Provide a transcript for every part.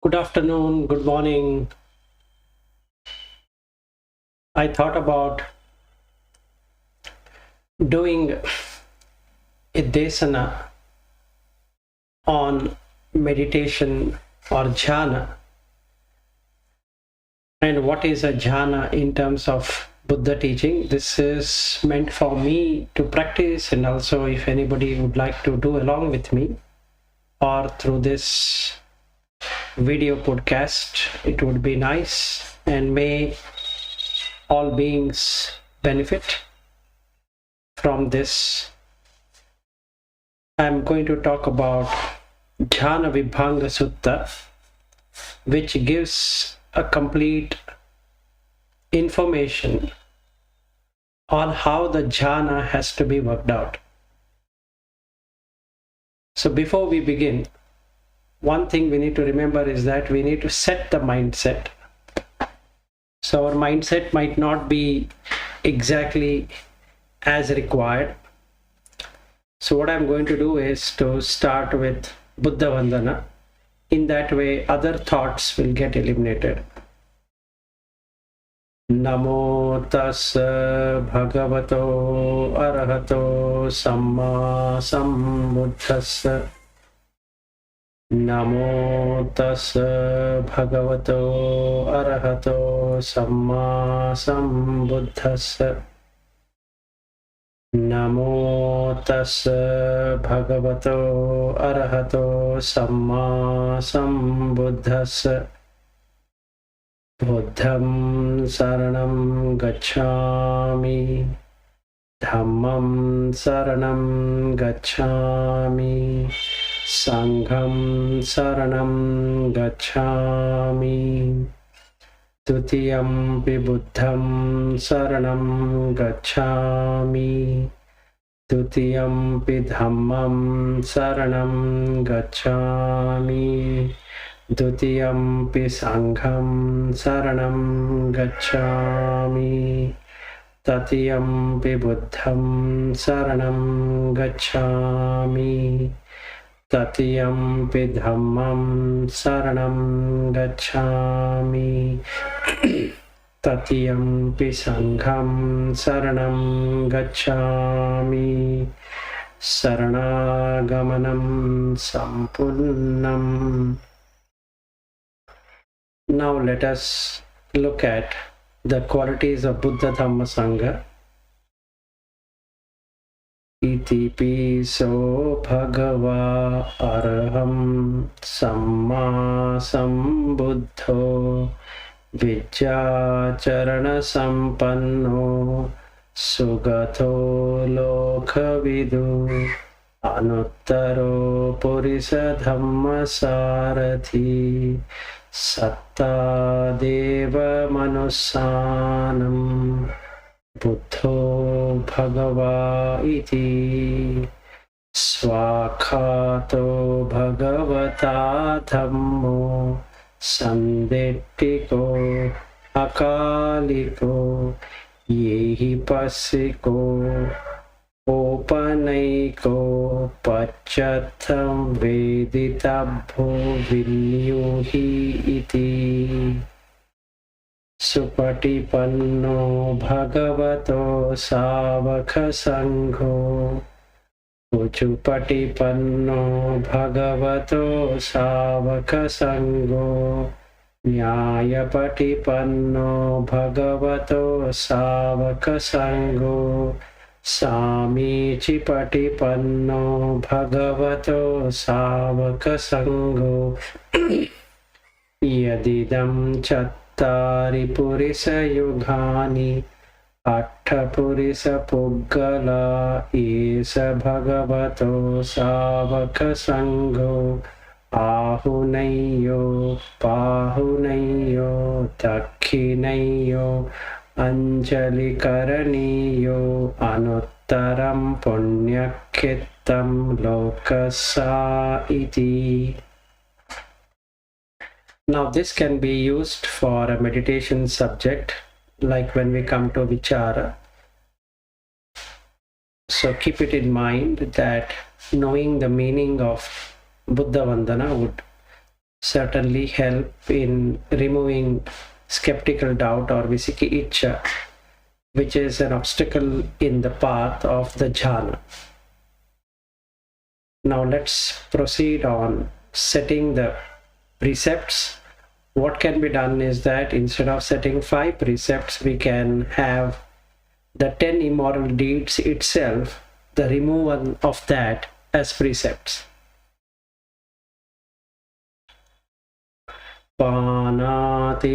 Good afternoon, good morning. I thought about doing a desana on meditation or jhana. And what is a jhana in terms of Buddha teaching? This is meant for me to practice, and also if anybody would like to do along with me or through this video podcast, it would be nice, and may all beings benefit from this. I'm going to talk about Jhānavibhaṅga Sutta, which gives a complete information on how the jhana has to be worked out. So before we begin, one thing we need to remember is that we need to set the mindset. So our mindset might not be exactly as required. So what I'm going to do is to start with Buddha Vandana. In that way, other thoughts will get eliminated. Namo tassa bhagavato arahato samma sambuddhassa. Namo tassa bhagavato arahato samma sambuddhassa. Namo tassa bhagavato arahato samma sambuddhassa. Buddham saranam gacchami. Dhammam saranam gacchami. Sangham saranam gacchami. Tutiyampi buddham saranam gacchami. Tutiyampi dhammam saranam gacchami. Tutiyampi sangham saranam gacchami. Tatiyampi buddham saranam gacchami. Tatiyampi dhammam saranam gacchami. Tatiyampi sangham saranam gacchami. Saranaгаmanam sampunnam. Now let us look at the qualities of Buddha Dhamma Sangha. Iti piso bhagava arham samma sambuddho vijjācarana sampanno sugato lokhavidu anuttaro purisa dhamma sarathi satta deva manussanam buddho bhagava iti swakhato bhagavata dhammo sandettiko akaliko yehi pasiko opanaiko pachatham veditabho vinyuhi iti supatipanno bhagavato savaka sangho Uchupatipanno bhagavato savaka sangho Nyayapatipanno bhagavato savaka sangho Samicipatipanno bhagavato savaka sangho Yadidam chattari purisa yugani Attapurisa Puggala Isa Bhagavato Savaka Sangho Ahunayo Pahunayo Dakkinayo Anjali Karaniyo Anuttaram Punyakittam Lokasa iti. Now this can be used for a meditation subject, like when we come to vichara. So keep it in mind that knowing the meaning of Buddha Vandana would certainly help in removing skeptical doubt or vicikiccha, which is an obstacle in the path of the jhana. Now let's proceed on setting the precepts. What can be done is that instead of setting 5 precepts, we can have the 10 immoral deeds itself, the removal of that as precepts. Pānātipātā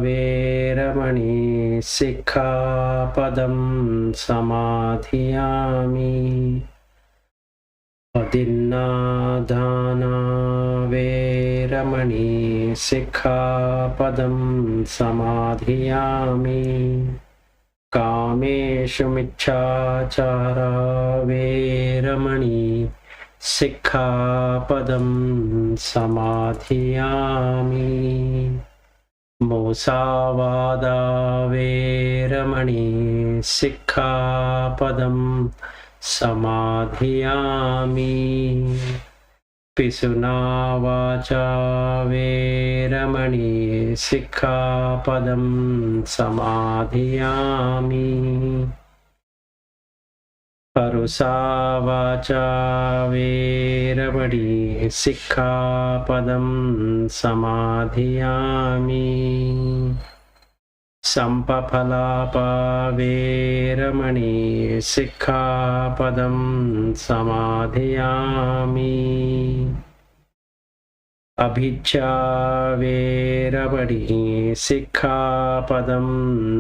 veramani sikkhapadam samadhiyāmi. Adinādhāna veramani sikkhapadam samadhiyāmi. Kāmeshu miccāchārā veramani sikkhapadam samadhiyāmi. Musāvādā veramani sikkhapadam samadhiyāmi. Pisuna vācā veramani sikkhapadam samadhiyāmi. Parusā vācā veramani sikkhapadam samadhiyāmi. Sampapalāpā veramani sikkhapadam samadhiyāmi. Abhicchā veramani sikkhapadam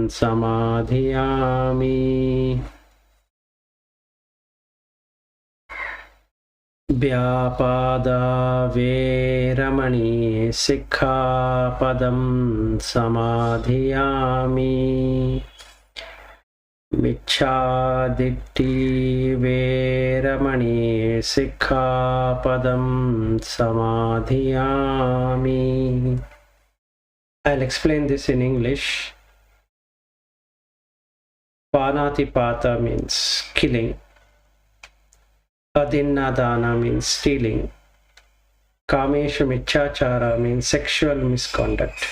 samadhiyāmi. Biapadha veramani sikkhapadam samadhiyāmi. Micchāditthi veramani sikkhapadam samadhiyāmi. I'll explain this in English. Pānātipāta means killing. Adinādhāna means stealing. Kāmeshu miccāchāra means sexual misconduct.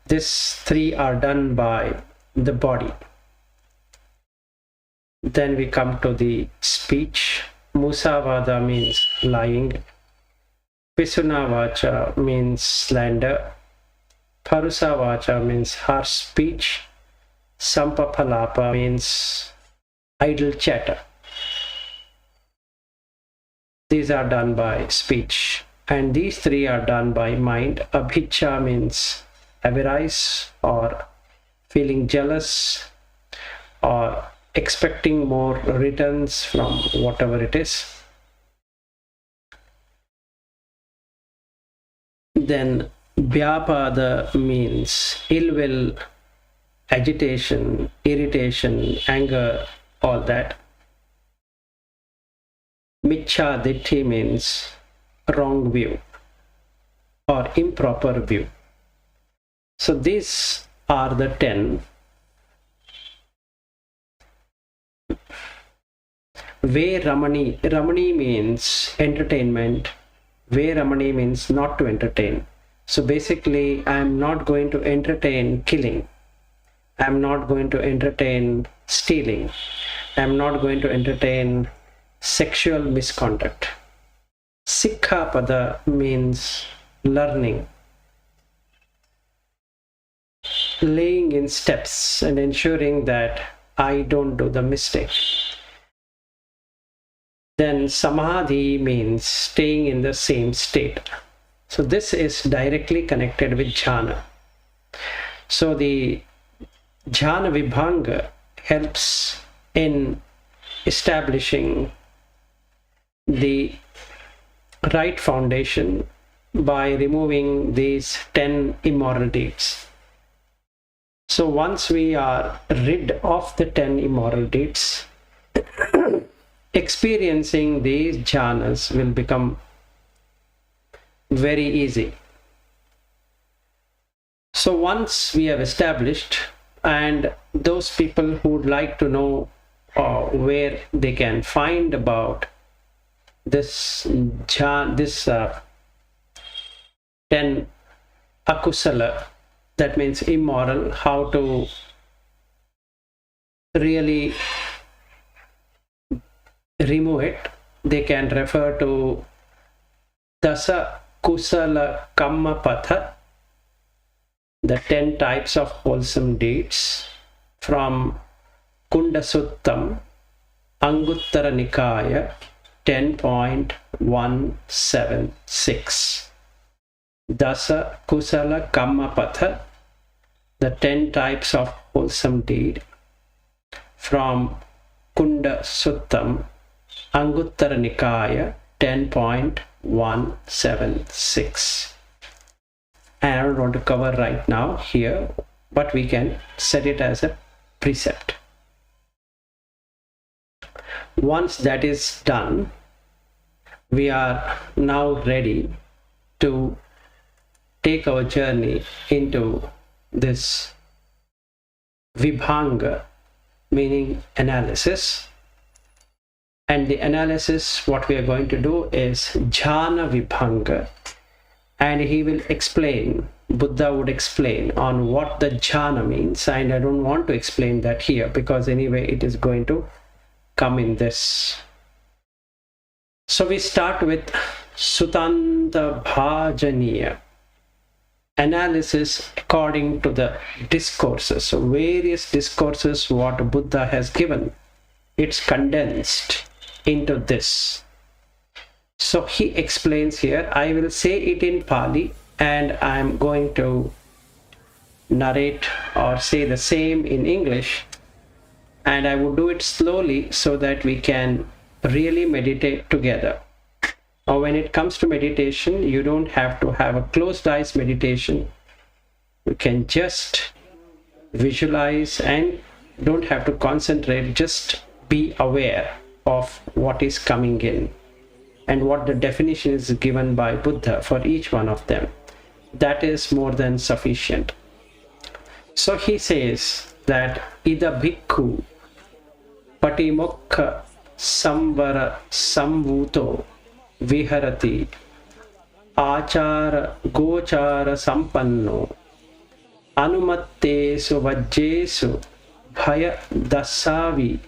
These 3 are done by the body. Then we come to the speech. Musāvāda means lying. Pisuna vācā means slander. Parusā vācā means harsh speech. Sampapalāpa means idle chatter. These are done by speech, and these 3 are done by mind. Abhiccha means avarice or feeling jealous or expecting more returns from whatever it is. Then Biapadha means ill will, agitation, irritation, anger, all that. Micchāditthi means wrong view or improper view. So these are the 10. Veramani. Ramani means entertainment. Veramani means not to entertain. So basically, I am not going to entertain killing. I am not going to entertain stealing. I am not going to entertain sexual misconduct. Sikkhapada means learning, laying in steps and ensuring that I don't do the mistake. Then samadhi means staying in the same state. So this is directly connected with jhana. So the Jhānavibhaṅga helps in establishing the right foundation by removing these 10 immoral deeds. So once we are rid of the 10 immoral deeds, experiencing these jhanas will become very easy. So once we have established, and those people who would like to know where they can find about this 10 akusala, that means immoral, how to really remove it. They can refer to Dasa Kusala Kamma Patha, the 10 types of wholesome deeds, from Kunda Suttam, Anguttara Nikaya 10.176. Dasa Kusala Kamma Patha, the 10 types of wholesome deed, from Kunda Suttam, Anguttara Nikaya 10.176. And I don't want to cover right now here, but we can set it as a precept. Once that is done, we are now ready to take our journey into this Vibhanga, meaning analysis. And the analysis, what we are going to do is Jhānavibhaṅga, and he will explain, Buddha would explain on what the jhana means, and I don't want to explain that here because anyway it is going to come in this. So we start with Sutta Bhajaniya, analysis according to the discourses. So various discourses what Buddha has given, it's condensed into this. So he explains here, I will say it in Pali and I am going to narrate or say the same in English, and I will do it slowly so that we can really meditate together. Now when it comes to meditation, you don't have to have a closed eyes meditation. You can just visualize and don't have to concentrate, just be aware of what is coming in and what the definition is given by Buddha for each one of them. That is more than sufficient. So he says that Ida Bhikkhu Patimokha Samvara Samvuto Viharati Achara Gochara Sampanno Anumattesu Vajjesu Bhaya Dasavi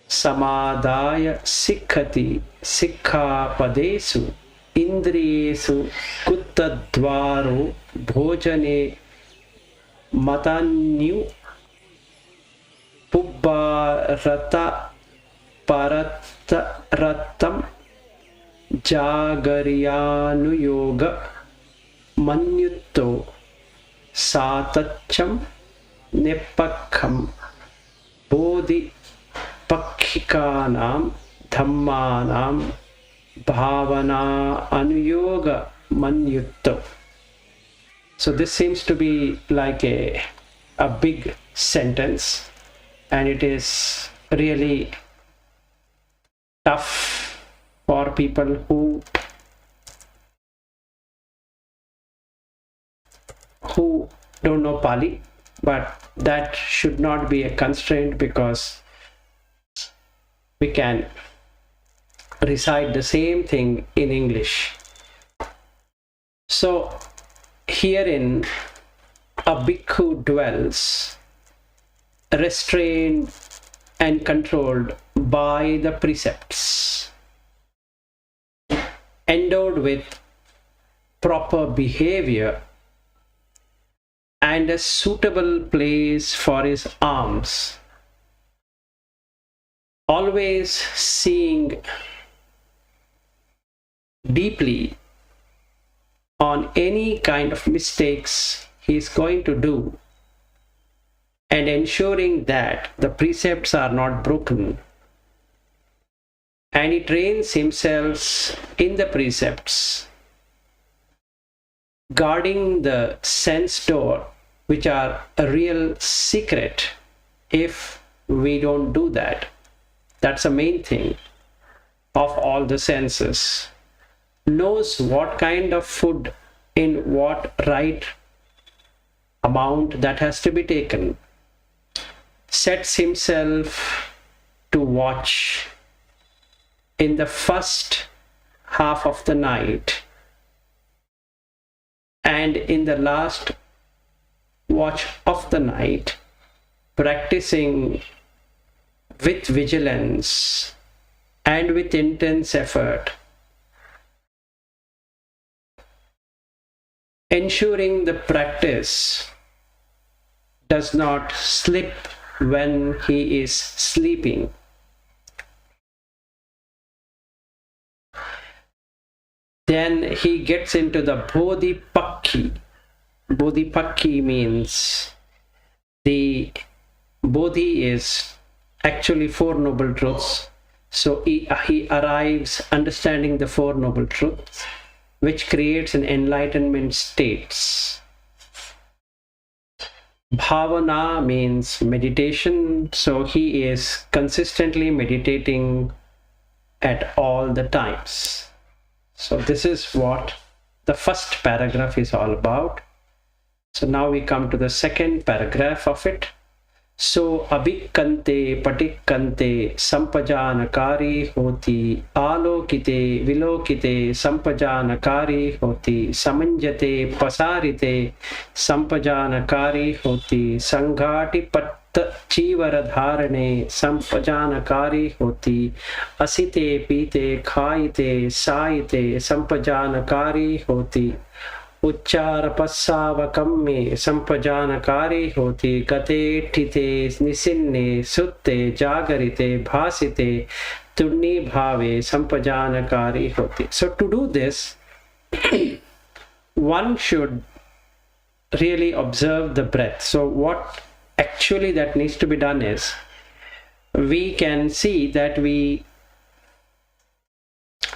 Samadaya Sikhati Sikhapadesu Indriyesu Kuttadvaro Bhojane Matanyu Pubbarata Parataratam Jagaryanuyoga Manyutto Satacham Nepakham Bodhi Pakhikanam Dhammanam Bhavana Anuyoga Manyutto. So this seems to be like a big sentence, and it is really tough for people who don't know Pali, but that should not be a constraint because we can recite the same thing in English. So herein a bhikkhu dwells restrained and controlled by the precepts, endowed with proper behavior and a suitable place for his alms, always seeing deeply on any kind of mistakes he is going to do and ensuring that the precepts are not broken, and he trains himself in the precepts, guarding the sense door, which are a real secret. If we don't do that, that's the main thing of all the senses. Knows what kind of food in what right amount that has to be taken, sets himself to watch in the first half of the night and in the last watch of the night, practicing with vigilance and with intense effort, ensuring the practice does not slip when he is sleeping. Then he gets into the Bodhipakhi. Bodhipakhi means the Bodhi is actually Four Noble Truths. So he arrives understanding the Four Noble Truths, which creates an enlightenment states. Bhavana means meditation. So he is consistently meditating at all the times. So this is what the first paragraph is all about. So now we come to the second paragraph of it. So abhikante patikante sampajanakari hoti alokite vilokite sampajanakari hoti samanjate pasarite sampajanakari hoti sanghati pat chivara dharane sampajanakari hoti asite pite khaite saite sampajanakari hoti उच्चार पस्सावकम में संपजानकारी होती गते ठिते निसिन्ने सुत्ते जागरिते भासिते तुन्नी भावे संपजानकारी होती. So to do this, one should really observe the breath. So what actually that needs to be done is, we can see that we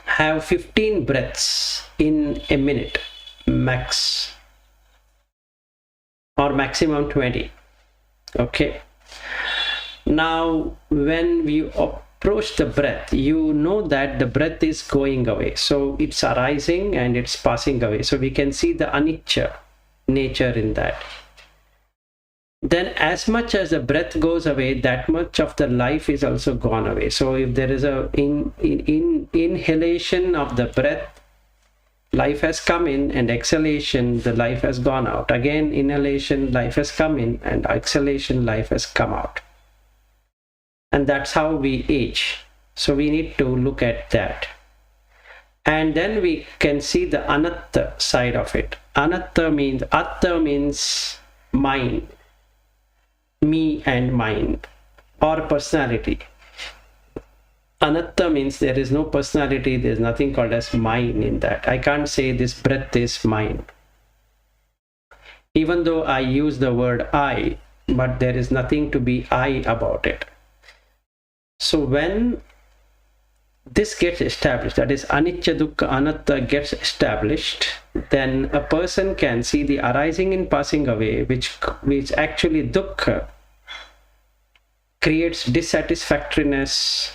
have 15 breaths in a minute max, or maximum 20. Okay, now when we approach the breath, you know that the breath is going away, so it's arising and it's passing away, so we can see the anicca nature in that. Then as much as the breath goes away, that much of the life is also gone away. So if there is a inhalation of the breath, life has come in, and exhalation, the life has gone out. Again, inhalation, life has come in, and exhalation, life has come out. And that's how we age. So we need to look at that. And then we can see the Anatha side of it. Anatha means, Atta means mind, me and mine, or personality. Anatha means there is no personality, there is nothing called as mine in that. I can't say this breath is mine. Even though I use the word I, but there is nothing to be I about it. So when this gets established, that is anicca dukkha anatta gets established, then a person can see the arising and passing away, which actually dukkha creates dissatisfactoriness,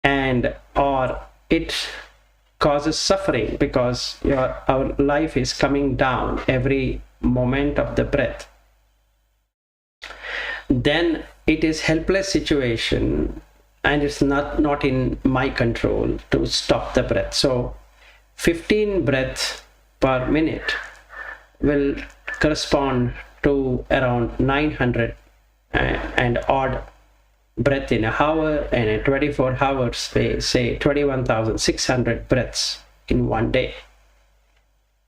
and or it causes suffering because our life is coming down every moment of the breath. Then it is helpless situation, and it's not in my control to stop the breath. So 15 breaths per minute will correspond to around 900 and odd breath in an hour, and in 24 hours say 21,600 breaths in one day.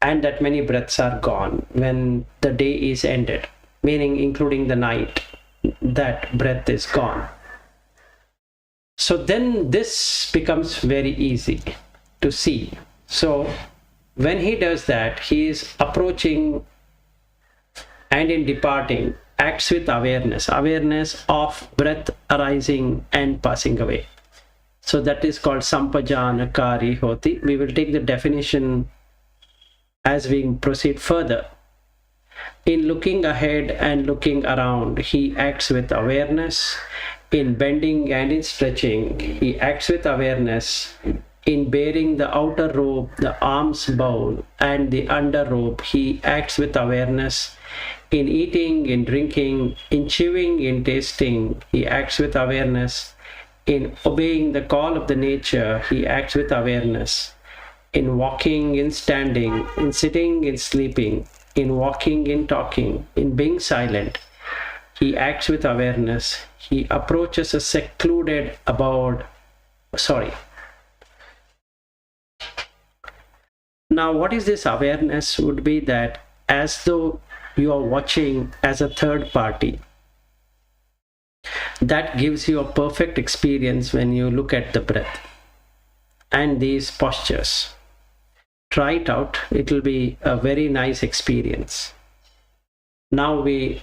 And that many breaths are gone when the day is ended, meaning including the night, that breath is gone. So then this becomes very easy to see. So when he does that, he is approaching and in departing acts with awareness of breath arising and passing away. So that is called sampajanakari hoti. We will take the definition as we proceed further. In looking ahead and looking around, he acts with awareness. In bending and in stretching, he acts with awareness. In bearing the outer robe, the arms bow, and the under robe, he acts with awareness. In eating, in drinking, in chewing, in tasting, he acts with awareness. In obeying the call of the nature, he acts with awareness. In walking, in standing, in sitting, in sleeping, in walking, in talking, in being silent, he acts with awareness. He approaches a secluded abode. Now, what is this awareness? Would be that as though you are watching as a third party. That gives you a perfect experience when you look at the breath and these postures. Try it out. It will be a very nice experience. Now we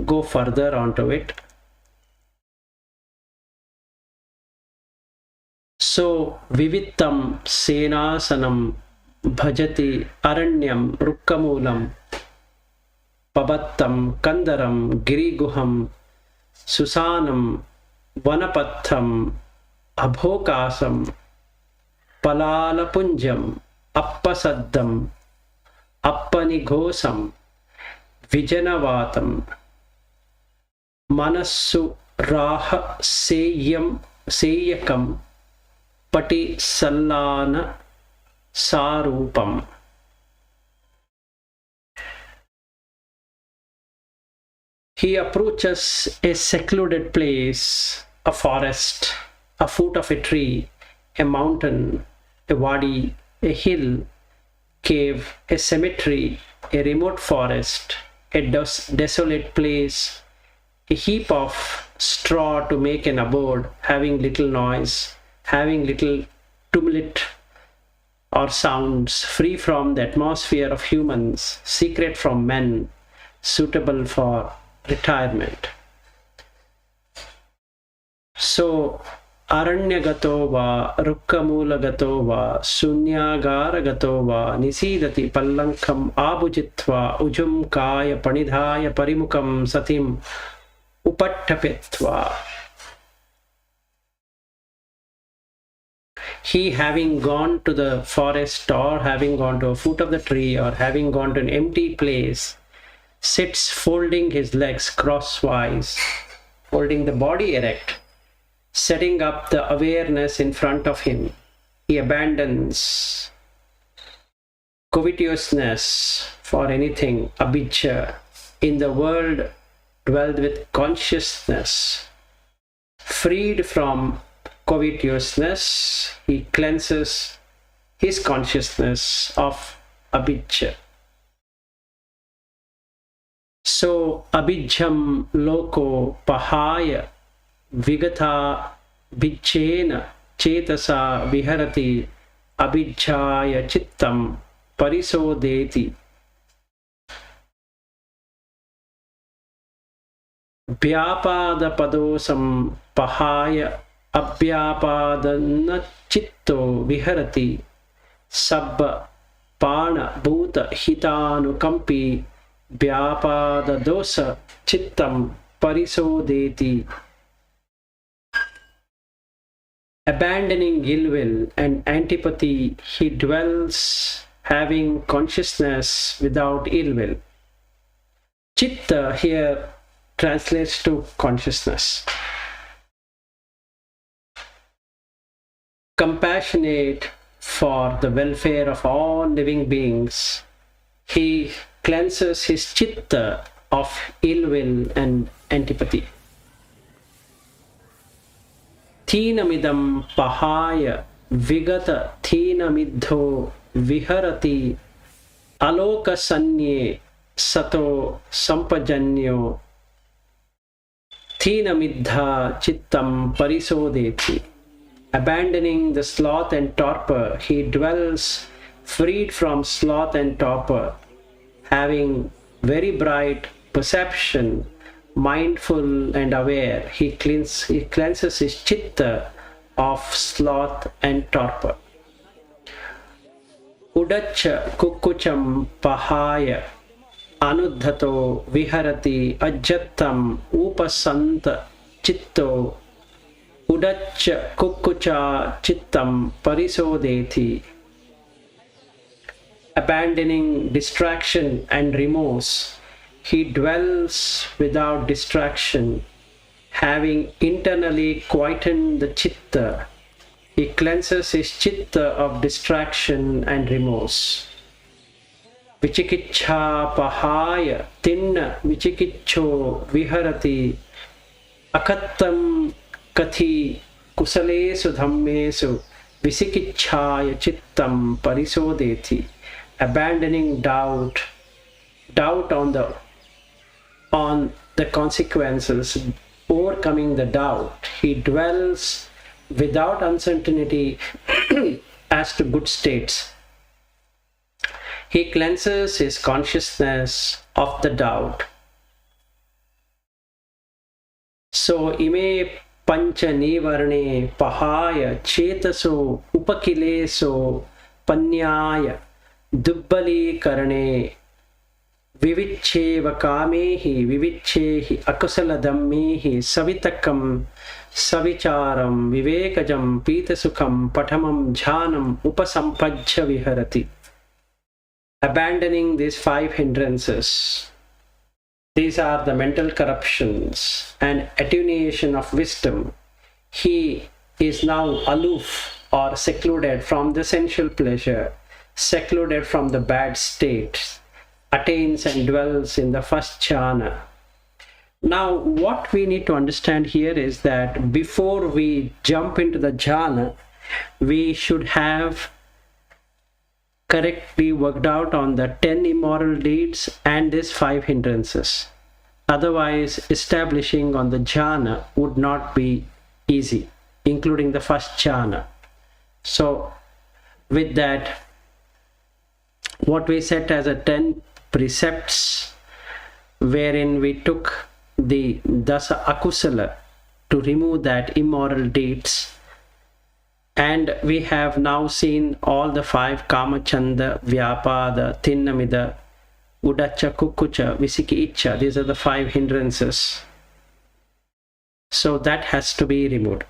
go further onto it. So, vivittam senasanam bhajati aranyam rukkamulam pabattam kandaram giriguham susanam vanapatham abhokasam palalapunjam appasaddam appanighosam vijanavatam manassu raha seyakam pati sallana sarupam. He approaches a secluded place, a forest, a foot of a tree, a mountain, a wadi, a hill, cave, a cemetery, a remote forest, a desolate place, a heap of straw to make an abode, having little noise, having little tumult or sounds, free from the atmosphere of humans, secret from men, suitable for retirement. So, aranyagato va, rukkamulagato va, sunyagaragato va, nisidati pallankam abhujitva, ujum kaya panidhaya parimukam satim upattapetva. He, having gone to the forest or having gone to a foot of the tree or having gone to an empty place, sits folding his legs crosswise, holding the body erect, setting up the awareness in front of him. He abandons covetousness for anything, abhijja. In the world, dwelled with consciousness. Freed from covetousness, he cleanses his consciousness of abhijja. So, abhijjam loko pahaya vigata bicchena cetasa viharati abhijjaya chittam parisodeti. Biapadha padosam pahaya abhyapadana chitto viharati sabba pana bhuta hitanukampi Biapadha dosa chittam parisodeti. Abandoning ill will and antipathy, he dwells having consciousness without ill will. Chitta here translates to consciousness. Compassionate for the welfare of all living beings, he cleanses his chitta of ill will and antipathy. Thinamidam pahaya vigata thinamidho viharati aloka sanye sato sampajanyo thinamidha chittam parisodeti. Abandoning the sloth and torpor, he dwells freed from sloth and torpor, having very bright perception, mindful and aware. He cleanses his chitta of sloth and torpor. Udacha kukucham pahaya anuddhato viharati ajjattam upasanta chitto udacha kukucha chittam parisodeti. Abandoning distraction and remorse, he dwells without distraction, having internally quietened the chitta, he cleanses his chitta of distraction and remorse. Vichikichha pahaya tinna vichikicho viharati akattam kathi kusalesu dhammesu visikichhaya chittam parisodeti. Abandoning doubt on the consequences, overcoming the doubt, he dwells without uncertainty as to good states. He cleanses his consciousness of the doubt. So, ime pancha nivarne pahaya chetaso upakileso panyaya dubbali karane vivicheva kamehi vivichehi akusala dhammehi savitakam savicharam vivekajam pitasukam patamam jhanam upasampajya viharati. Abandoning these 5 hindrances. These are the mental corruptions and attenuation of wisdom. He is now aloof or secluded from the sensual pleasure, secluded from the bad states, attains and dwells in the first jhana. Now, what we need to understand here is that before we jump into the jhana, we should have correctly worked out on the 10 immoral deeds and these 5 hindrances. Otherwise, establishing on the jhana would not be easy, including the first jhana. So, with that, what we set as a 10 precepts, wherein we took the dasa akusala to remove that immoral deeds, and we have now seen all the 5 kamachanda, vyapada, thinnamida, udacha, kukucha, visiki icha. These are the 5 hindrances. So that has to be removed.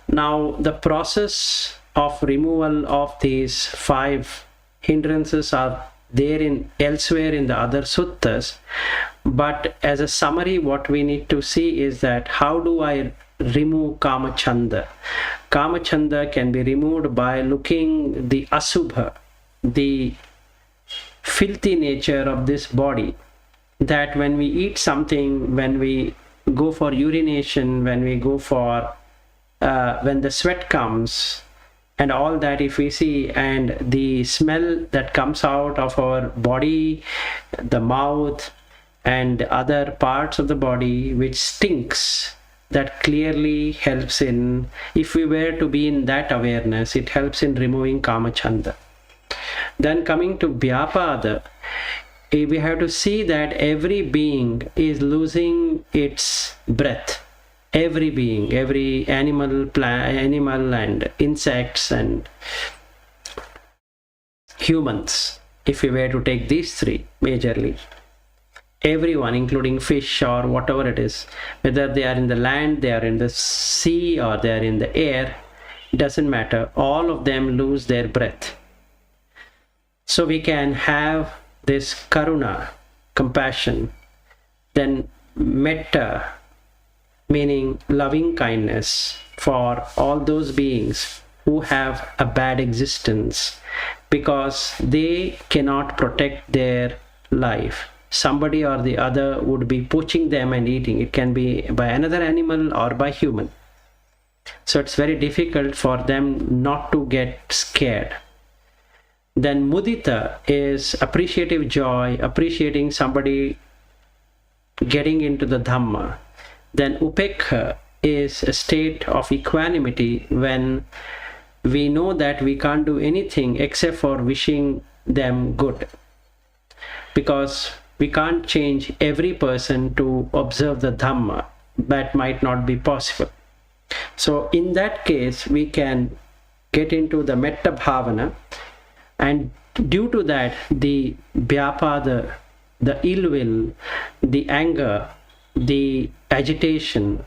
Now the process of removal of these 5 hindrances are there elsewhere in the other suttas, but as a summary, what we need to see is that how do I remove kamachanda? Kamachanda can be removed by looking the asubha, the filthy nature of this body, that when we eat something, when we go for urination, when we go for when the sweat comes and all that, if we see, and the smell that comes out of our body, the mouth and other parts of the body which stinks, that clearly helps in, if we were to be in that awareness, it helps in removing kamachanda. Then coming to Biapadha, we have to see that every being is losing its breath. Every being, every animal, animal and insects and humans, if we were to take these 3 majorly, everyone, including fish or whatever it is, whether they are in the land, they are in the sea, or they are in the air, it doesn't matter. All of them lose their breath. So we can have this karuna, compassion, then metta, meaning loving kindness for all those beings who have a bad existence because they cannot protect their life. Somebody or the other would be poaching them and eating. It can be by another animal or by human. So it's very difficult for them not to get scared. Then mudita is appreciative joy, appreciating somebody getting into the Dhamma. Then upekha is a state of equanimity when we know that we can't do anything except for wishing them good, because we can't change every person to observe the Dhamma. That might not be possible. So in that case, we can get into the metta bhavana, and due to that, the Biapadha, the ill will, the anger, the agitation,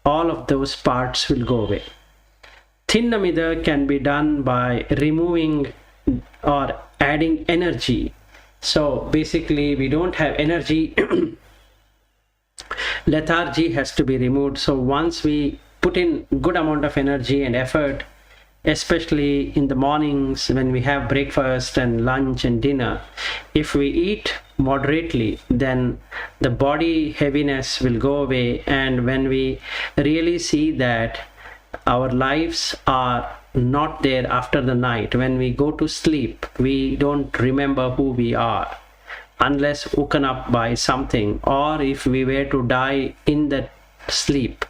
all of those parts will go away. Thinnamida can be done by removing or adding energy. So basically we don't have energy lethargy has to be removed. So once we put in good amount of energy and effort, especially in the mornings when we have breakfast and lunch and dinner, if we eat moderately, then the body heaviness will go away. And when we really see that our lives are not there after the night, when we go to sleep, we don't remember who we are unless woken up by something, or if we were to die in that sleep,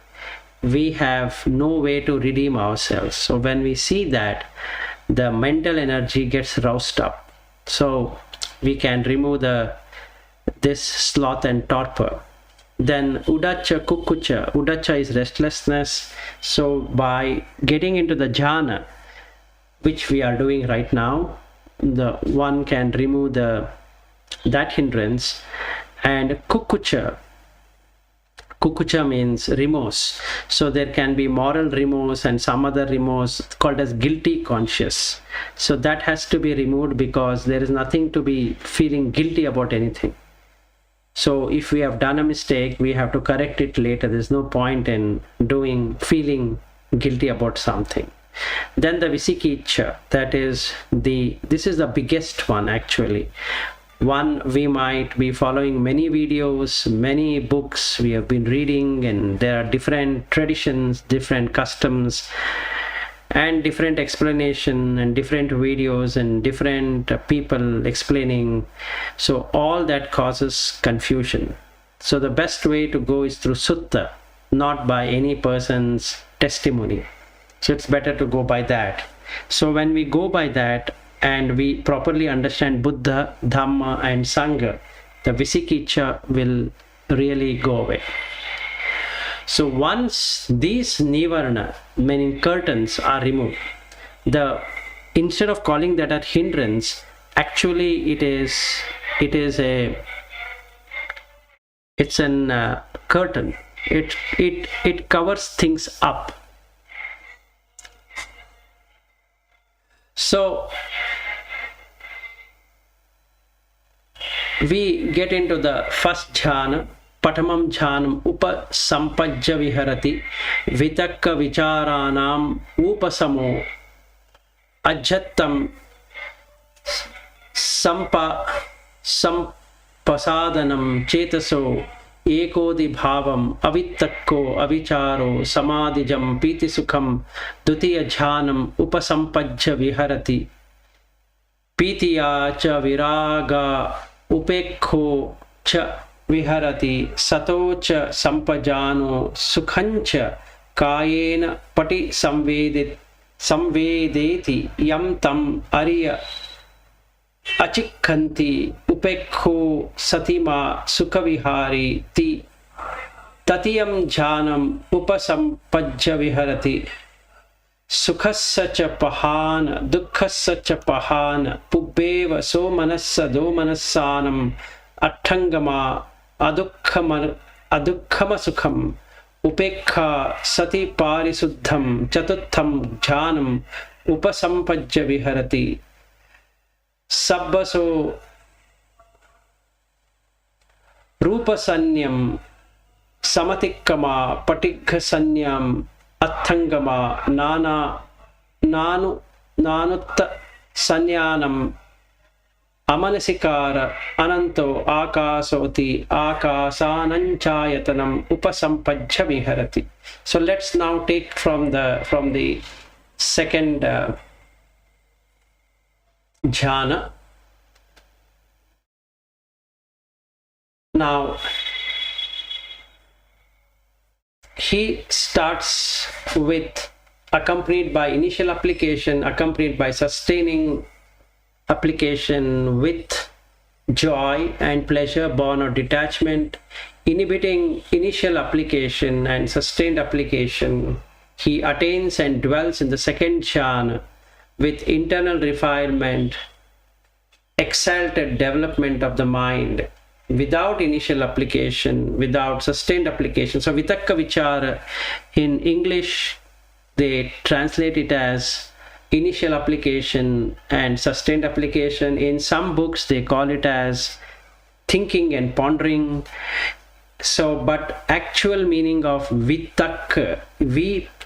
we have no way to redeem ourselves. So when we see that, the mental energy gets roused up, so we can remove this sloth and torpor. Then udacha kukucha. Udacha is restlessness. So by getting into the jhana, which we are doing right now, the one can remove that hindrance. And kukucha means remorse. So there can be moral remorse and some other remorse called as guilty conscious. So that has to be removed, because there is nothing to be feeling guilty about anything. So if we have done a mistake, we have to correct it later. There's no point in feeling guilty about something. Then the visikiccha, this is the biggest one actually. One, we might be following many videos, many books we have been reading, and there are different traditions, different customs, and different explanation, and different videos, and different people explaining. So all that causes confusion. So the best way to go is through Sutta, not by any person's testimony. So it's better to go by that. So when we go by that, and we properly understand Buddha, Dhamma and Sangha, the visikiccha will really go away. So once these nivarana, meaning curtains, are removed, instead of calling that a hindrance, actually it's an curtain. It covers things up. So we get into the first jhana, patamam jhanam upasampajya viharati vitakka vicharanam upasamo ajjattam sampasadanam chetaso ekodi bhavam avittakko avicharo samadhijam piti sukham dutiya jhanam upasampajya viharati pitiya cha viraga upekho cha viharati sato cha sampajano sukhancha kayena pati samvedeti yam tam ariya achikkanti upekho satima sukhavihari ti tatiyam jhanam upasampajya viharati sukhassa cha pahana dukkhassa cha pahana pubbeva somanassa domanassanam attangama adukkama sukham upekha sati parisuddham chatutham jhanam upasampajya viharati sabbaso rupasanyam samatikkama patighasanyam attangama nanutta sanyanam amanasikara ananto akasoti akasananchayatanam upasampajya viharati. So let's now take from the second jhana. Now he starts with, accompanied by initial application, accompanied by sustaining application with joy and pleasure born of detachment, inhibiting initial application and sustained application. He attains and dwells in the second jhana with internal refinement, exalted development of the mind, without initial application, without sustained application. So vitakka vichara, in English they translate it as initial application and sustained application. In some books they call it as thinking and pondering. So, but actual meaning of vitakka,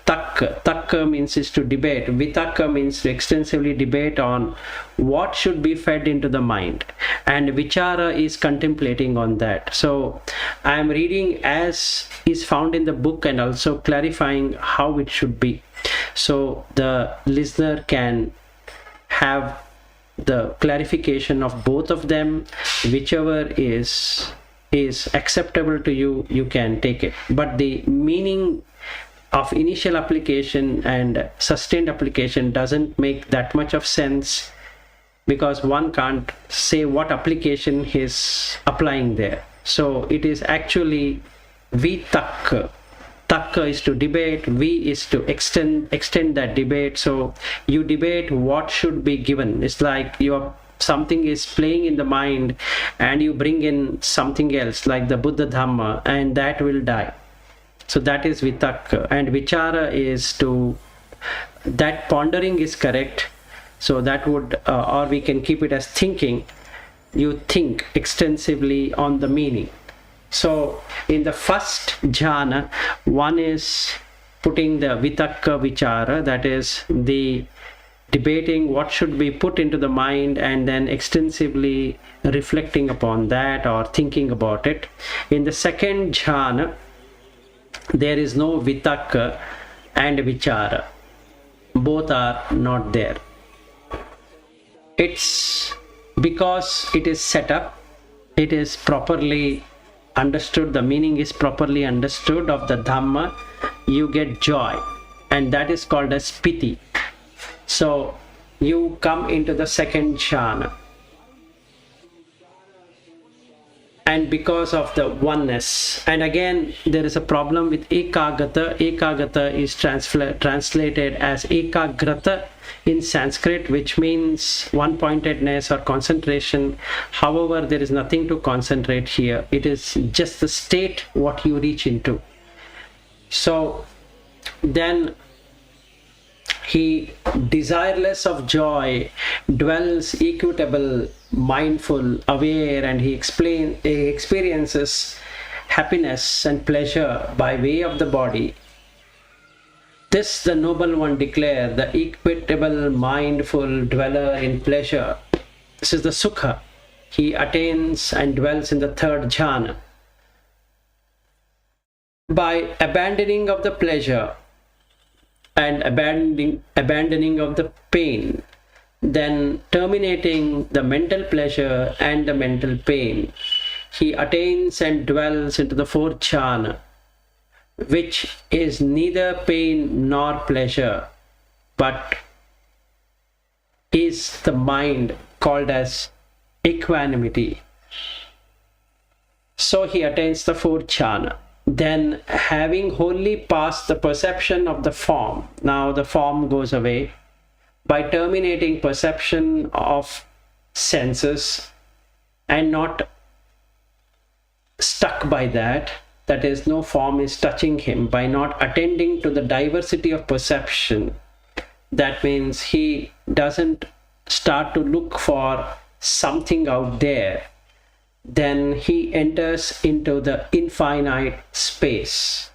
takka means is to debate. Vitakka means to extensively debate on what should be fed into the mind, and vichara is contemplating on that. So I am reading as is found in the book and also clarifying how it should be, so the listener can have the clarification of both of them. Whichever is acceptable to you, you can take it. But the meaning of initial application and sustained application doesn't make that much of sense, because one can't say what application he's applying there. So it is actually vitakka. Takka is to debate, vi is to extend that debate. So you debate what should be given. It's like something is playing in the mind and you bring in something else like the Buddha Dhamma, and that will die. So that is vitakka. And vichara is to, that pondering is correct. So that would, or we can keep it as thinking. You think extensively on the meaning. So in the first jhana, one is putting the vitakka vichara, that is the debating what should be put into the mind and then extensively reflecting upon that or thinking about it. In the second jhana, there is no vitakka and vichara. Both are not there. It's because it is set up, it is properly understood, the meaning is properly understood of the Dhamma, you get joy, and that is called as piti. So you come into the second jhana, and because of the oneness, and again there is a problem with ekagata. Ekagata is translated as ekagrata in Sanskrit, which means one-pointedness or concentration. However, there is nothing to concentrate here. It is just the state what you reach into. So then he, desireless of joy, dwells equitable, mindful, aware, and he experiences happiness and pleasure by way of the body. This the noble one declare, the equitable, mindful dweller in pleasure. This is the sukha. He attains and dwells in the third jhana. By abandoning of the pleasure and abandoning of the pain, then terminating the mental pleasure and the mental pain, he attains and dwells into the fourth jhana, which is neither pain nor pleasure, but is the mind called as equanimity. So he attains the fourth jhana. Then, having wholly passed the perception of the form, now the form goes away, by terminating perception of senses and not stuck by that, that is, no form is touching him, by not attending to the diversity of perception. That means he doesn't start to look for something out there. Then he enters into the infinite space,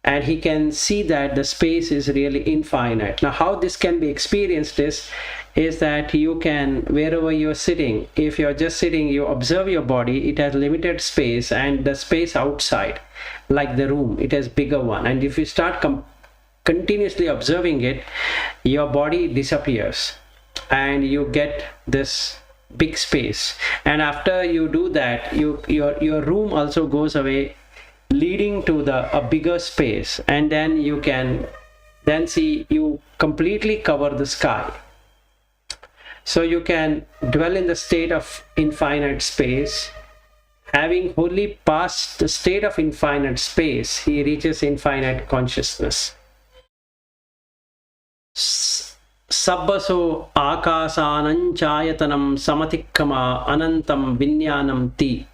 and he can see that the space is really infinite. Now how this can be experienced is that you can, wherever you're sitting, if you're just sitting, you observe your body, it has limited space, and the space outside, like the room, it has bigger one, and if you start continuously observing it, your body disappears and you get this big space. And after you do that, your room also goes away, leading to a bigger space, and then you can then see you completely cover the sky. So you can dwell in the state of infinite space. Having wholly passed the state of infinite space, he reaches infinite consciousness. Sabbaso akasanam chayatanam samatikkama anantam vinyanam ti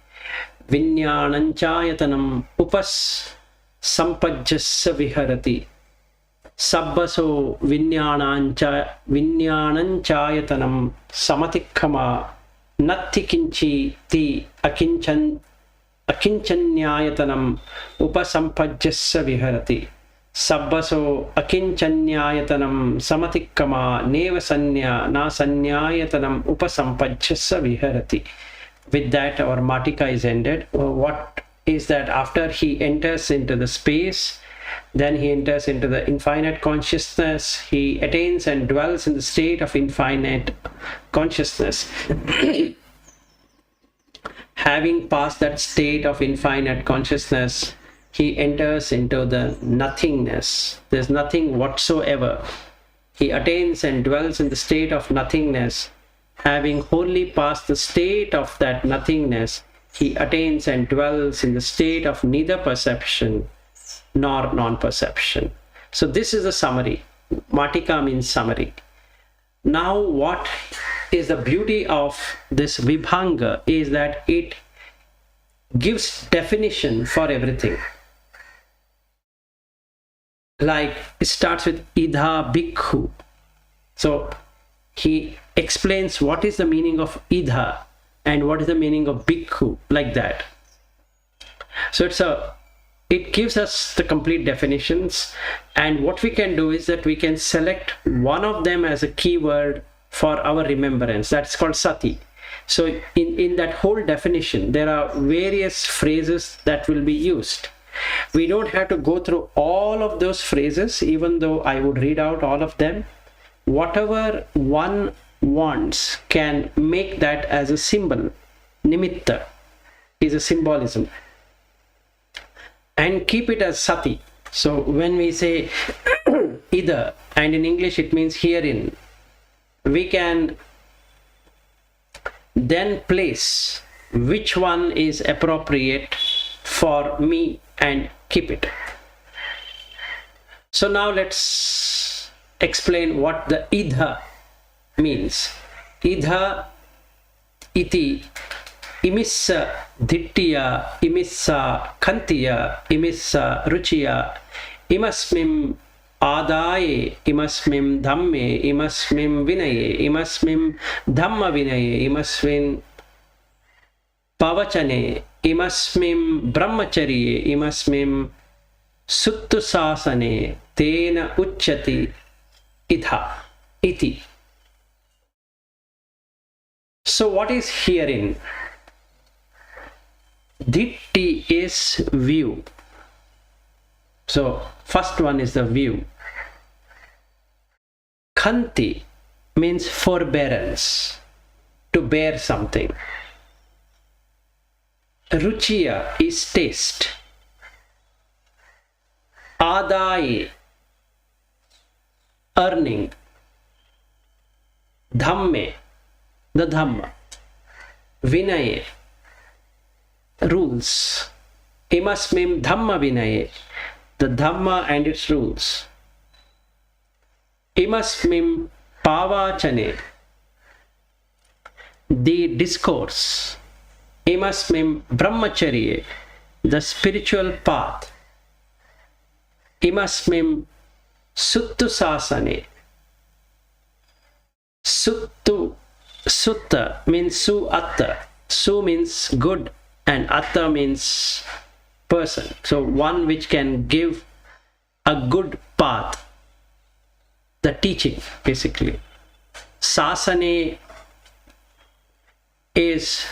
vinyanam chayatanam upas sampajjassa viharati. Sabbaso vinyanam chayatanam samatikkama natti kinchi ti akinchan akinchanyāyatanam upasampajyassa viharati. Sabbaso akinchanyāyatanam samatikkama nevasanya na sanyayatanam upasampajyassa viharati. With that, our Matika is ended. What is that? After he enters into the space, then he enters into the infinite consciousness, he attains and dwells in the state of infinite consciousness. Having passed that state of infinite consciousness, he enters into the nothingness. There's nothing whatsoever. He attains and dwells in the state of nothingness. Having wholly passed the state of that nothingness, he attains and dwells in the state of neither perception nor non-perception. So this is a summary. Matika means summary. Now what is the beauty of this Vibhanga is that it gives definition for everything. Like it starts with Idha Bhikkhu. So he explains what is the meaning of Idha and what is the meaning of Bhikkhu, like that. So it gives us the complete definitions, and what we can do is that we can select one of them as a keyword for our remembrance. That's called sati. So in that whole definition, there are various phrases that will be used. We don't have to go through all of those phrases, even though I would read out all of them. Whatever one wants can make that as a symbol. Nimitta is a symbolism. And keep it as sati. So when we say either, and in English it means herein, we can then place which one is appropriate for me and keep it. So now let's explain what the idha means. Idha iti imissa dittiya, imissa khantiya, imissa ruchiya, imasmim ādaye, imasmim dhamme, imasmim vinaye, imasmim dhamma vinaye, imasmin pavachane, imasmim brahmacharye, imasmim suttu sasane, tena uchyati idha iti. So what is herein? Ditti is view. So first one is the view. Khanti means forbearance, to bear something. Ruchiya is taste. Ādāye, earning. Dhamme, the Dhamma. Vinaye, rules. Imasmim Dhamma Vinaye, the Dhamma and its rules. Imasmim Pavachane, the discourse. Imasmim Brahmacharye, the spiritual path. Imasmim Suttu Sasane. Suttu, Sutta means Su Atta. Su means good and Atta means person. So one which can give a good path. The teaching, basically. Sasane is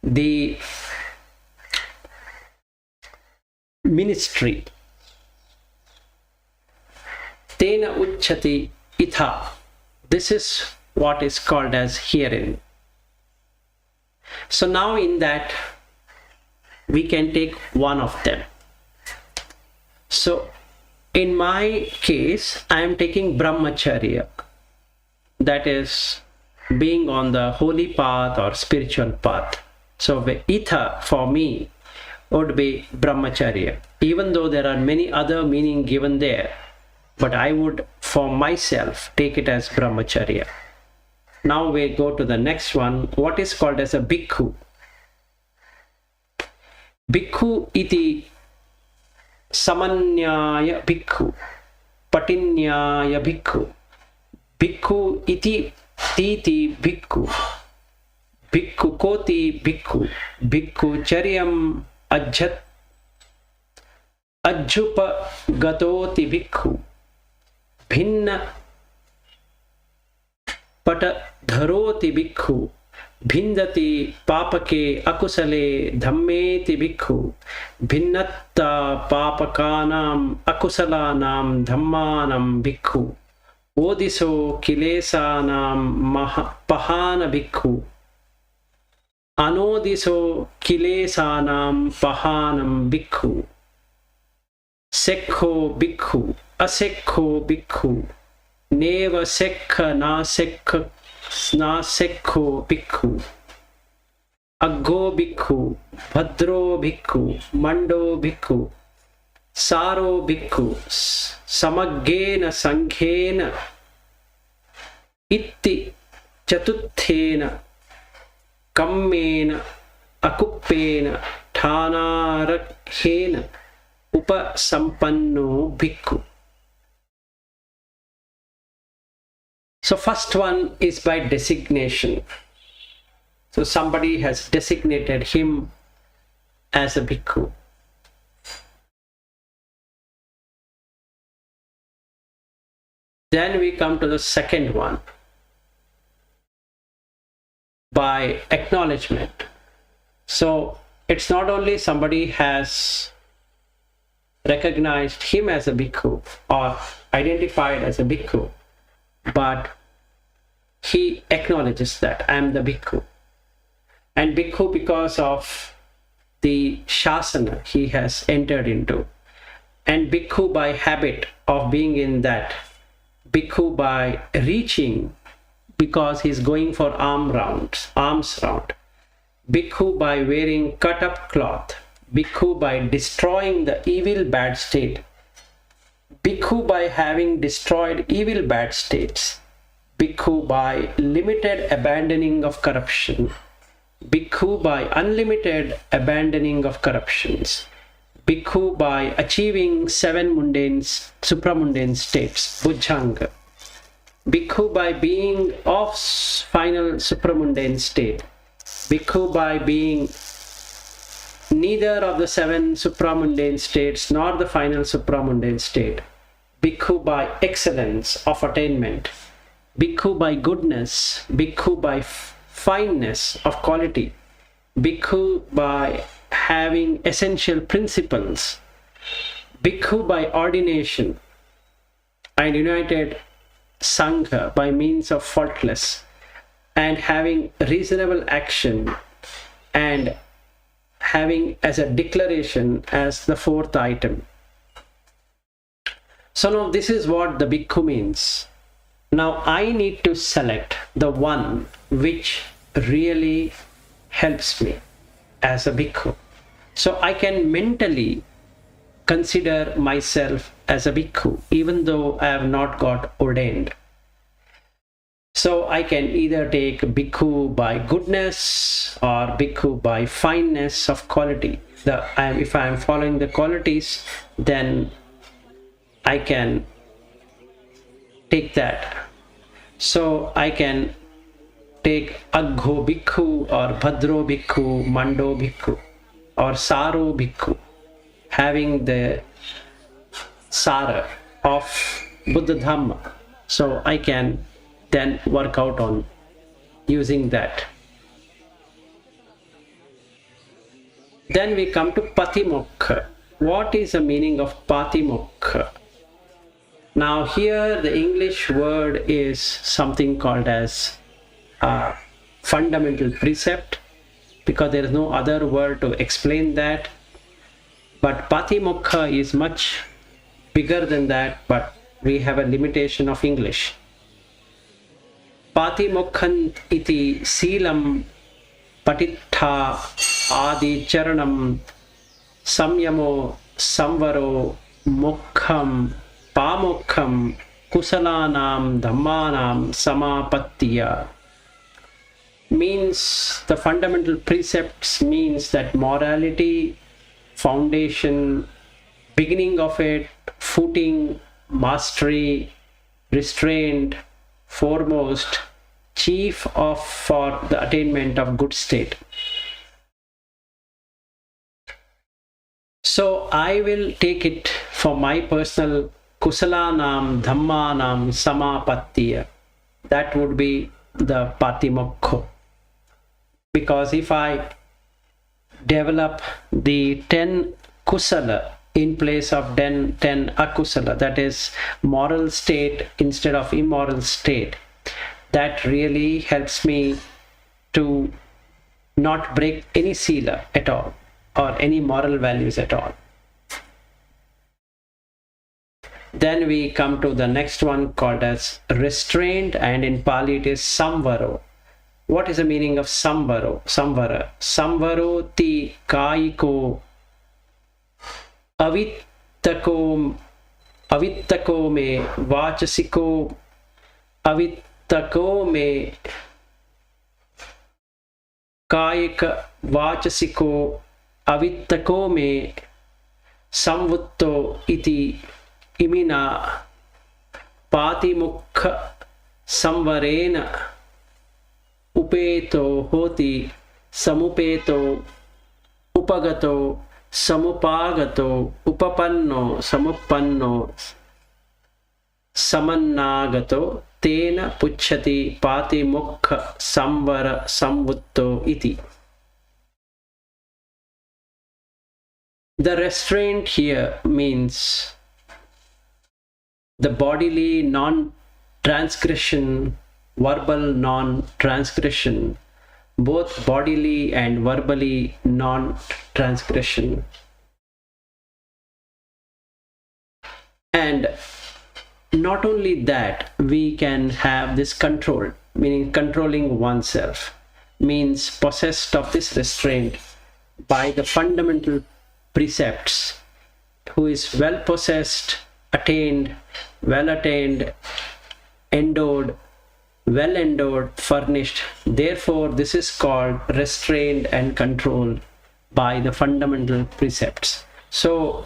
the ministry. Tena uchyati itha. This is what is called as herein. So now in that we can take one of them. So in my case, I am taking brahmacharya, that is being on the holy path or spiritual path. So the itha for me would be brahmacharya, even though there are many other meaning given there, but I would for myself take it as brahmacharya. Now we go to the next one, what is called as a bhikkhu. Bhikkhu iti samanyaya bhikkhu, patinyaya bhikkhu, bhikkhu iti titi bhikkhu, bhikkhu koti bhikkhu, bhikkhu charyam ajjupa gatoti bhikkhu, bhinna pata dharoti bhikkhu, bhindati papake akusale dhammeti bhikkhu, bhinnatta papakanam akusalanam dhammanam bhikkhu, odiso kilesanam pahana bhikkhu, anodiso kilesanam pahanam bhikkhu, sekho bhikkhu, asekho bhikkhu, neva sekha na sekho bhikkhu, aggo bhikkhu, bhadro bhikkhu, mando bhikkhu, saro bhikkhu, samaggena sanghena, itti chatuthena, kammena, akuppena, thānārakhena, upasampanno bhikkhu. So first one is by designation. So somebody has designated him as a bhikkhu. Then we come to the second one, by acknowledgement. So it's not only somebody has recognized him as a bhikkhu or identified as a bhikkhu, but he acknowledges that I am the bhikkhu. And bhikkhu because of the shasana he has entered into, and bhikkhu by habit of being in that, bhikkhu by reaching because he's going for arms round, bhikkhu by wearing cut up cloth, bhikkhu by destroying the evil bad state, bhikkhu by having destroyed evil bad states, bhikkhu by limited abandoning of corruption, bhikkhu by unlimited abandoning of corruptions, bhikkhu by achieving 7 mundane, supramundane states, Vibhanga, bhikkhu by being of final supramundane state, bhikkhu by being neither of the 7 supramundane states nor the final supramundane state, bhikkhu by excellence of attainment, bhikkhu by goodness, bhikkhu by fineness of quality, bhikkhu by having essential principles, bhikkhu by ordination and united sangha by means of faultless and having reasonable action and having as a declaration as the 4th item. So now this is what the bhikkhu means. Now I need to select the one which really helps me as a bhikkhu. So I can mentally consider myself as a bhikkhu even though I have not got ordained. So I can either take bhikkhu by goodness or bhikkhu by fineness of quality. If I am following the qualities, then I can take that. So I can take aggo bhikkhu or bhadro bhikkhu, mando bhikkhu or saro bhikkhu, having the sara of Buddha Dhamma. So I can then work out on using that. Then we come to patimokha. What is the meaning of patimokha? Now here the English word is something called as fundamental precept, because there is no other word to explain that. But patimokha is much bigger than that, but we have a limitation of English. Patimokhan iti silam patittha adi charanam samyamo samvaro mokham pamokham kusalanam dhammanam samapattiya. Means the fundamental precepts means that morality, foundation, beginning of it, footing, mastery, restraint, foremost, chief of for the attainment of good state. So I will take it for my personal kusalanam dhammanam samapattiya. That would be the patimokho. Because if I develop the 10 kusala in place of 10 akusala, that is moral state instead of immoral state, that really helps me to not break any sila at all or any moral values at all. Then we come to the next one called as restraint, and in Pali it is samvaro. What is the meaning of samvaro? Samvara. Samvaro ti kaiko avittako me vachasiko avittako me kayika vachasiko avittako me samvutto iti imina patimukha samvarena upeto hoti samupeto upagato samupagato upapanno samupanno samannagato tena pucchati patimukha samvara samvutto iti. The restraint here means the bodily non-transgression, verbal non-transgression, both bodily and verbally non-transgression. And not only that, we can have this control, meaning controlling oneself, means possessed of this restraint by the fundamental precepts, who is well possessed, attained, well attained, endowed, well endowed, furnished. Therefore, this is called restrained and controlled by the fundamental precepts. So,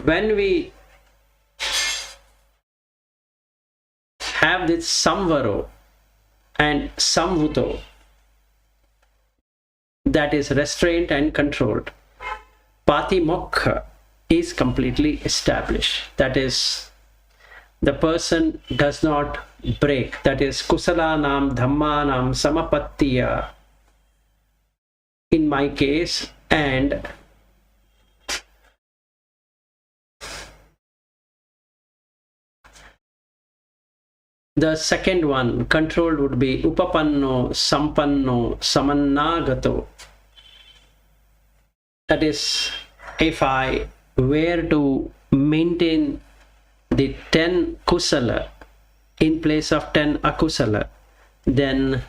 when we have this samvaro and samvuto, that is restraint and controlled, patimokha is completely established. That is, the person does not break. That is kusalanam dhammanam samapattiya in my case, and the second one, controlled, would be upapanno sampanno samannagato. That is, if I were to maintain the 10 kusala in place of 10 akusala, then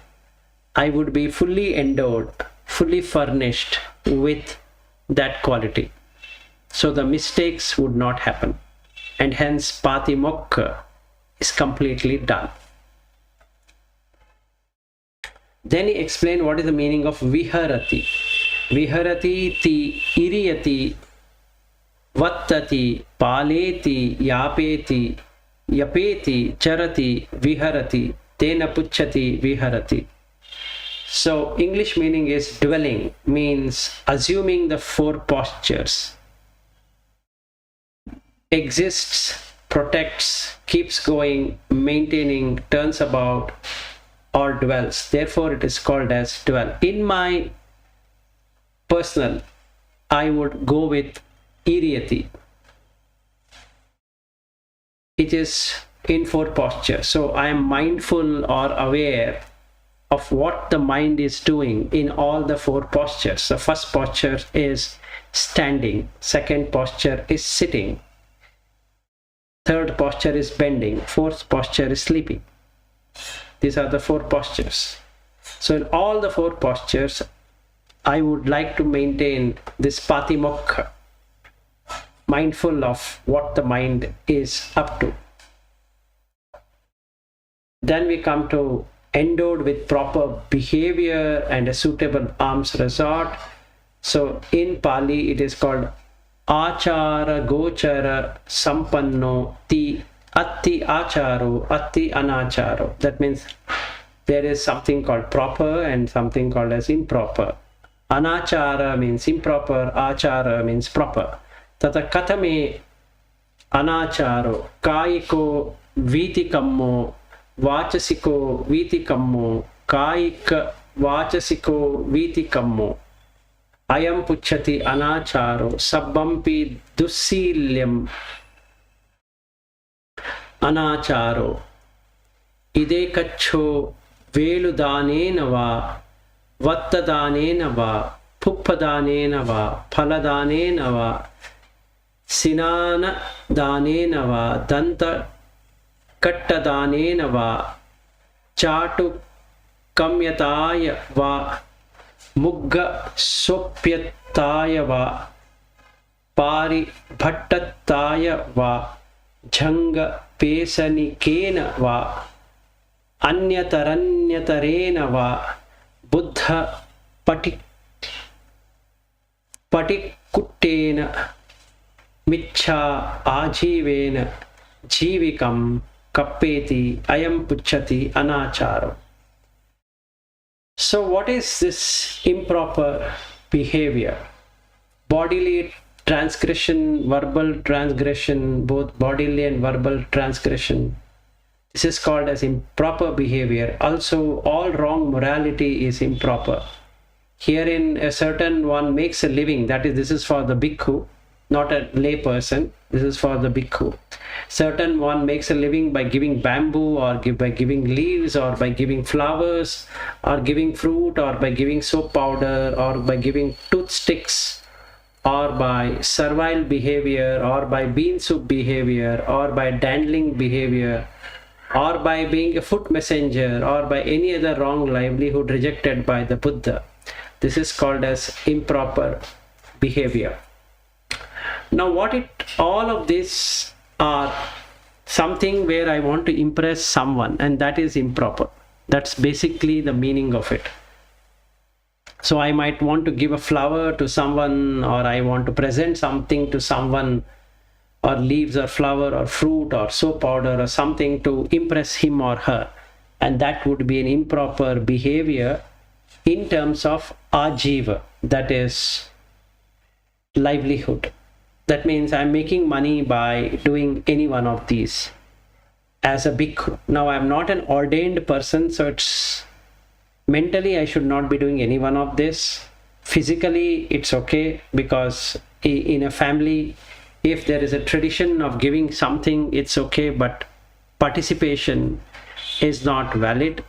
I would be fully endowed, fully furnished with that quality. So the mistakes would not happen, and hence patimokha is completely done. Then he explained what is the meaning of viharati. Viharati ti iriyati vattati paleti yapeti yapeti charati viharati tena pucchati viharati. So English meaning is dwelling, means assuming the 4 postures. Exists, protects, keeps going, maintaining, turns about, or dwells. Therefore it is called as dwell. In my personal, I would go with iriyati. It is in 4 postures. So I am mindful or aware of what the mind is doing in all the 4 postures. The first posture is standing. Second posture is sitting. Third posture is bending. Fourth posture is sleeping. These are the 4 postures. So in all the 4 postures, I would like to maintain this patimokha, mindful of what the mind is up to. Then we come to endowed with proper behavior and a suitable alms resort. So in Pali it is called achara gochara sampanno ti atti acharo atti anacharo. That means there is something called proper and something called as improper. Anachara means improper, achara means proper. Tata katame anacharo, kayiko vitikammo, vachasiko vitikammo, kayika vachasiko vitikammo. Ayam puchati anacharo, sabbampi dussilyam anacharo. Ide kacho veludanena va, vattadanena va, puppadanena va, paladanena va, sinana danena va, danta kattadanena va, chatu kamyataya va, mugga sopyataya va, pari bhattataya va, jhanga pesanikena va, anyataranya va, buddha patikuttena michha ajivena jivikam kappeti ayam puchati anacharo. So what is this improper behavior? Bodily transgression, verbal transgression, both bodily and verbal transgression. This is called as improper behavior. Also, all wrong morality is improper. Herein, a certain one makes a living. That is, this is for the bhikkhu, not a lay person. This is for the bhikkhu. Certain one makes a living by giving bamboo, or by giving leaves, or by giving flowers, or giving fruit, or by giving soap powder, or by giving toothsticks, or by servile behavior, or by bean soup behavior, or by dandling behavior, or by being a foot messenger, or by any other wrong livelihood rejected by the Buddha. This is called as improper behavior. Now all of this are something where I want to impress someone, and that is improper. That's basically the meaning of it. So I might want to give a flower to someone, or I want to present something to someone, or leaves or flower or fruit or soap powder or something to impress him or her. And that would be an improper behavior in terms of ajiva, that is livelihood. That means I'm making money by doing any one of these as a bhikkhu. Now I'm not an ordained person, so it's mentally I should not be doing any one of this. Physically it's okay, because in a family, if there is a tradition of giving something, it's okay, but participation is not valid.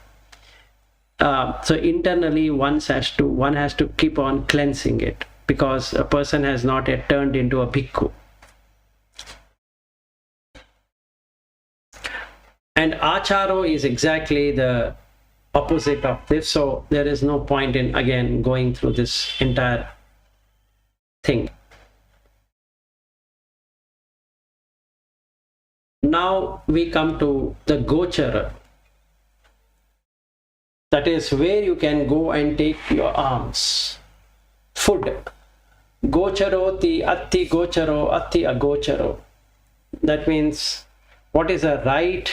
So internally one has to keep on cleansing it, because a person has not yet turned into a bhikkhu. And acharo is exactly the opposite of this, so there is no point in again going through this entire thing. Now we come to the gochara. That is where you can go and take your alms. Food. Gocharoti atti gocharo atti agocharo. That means what is a right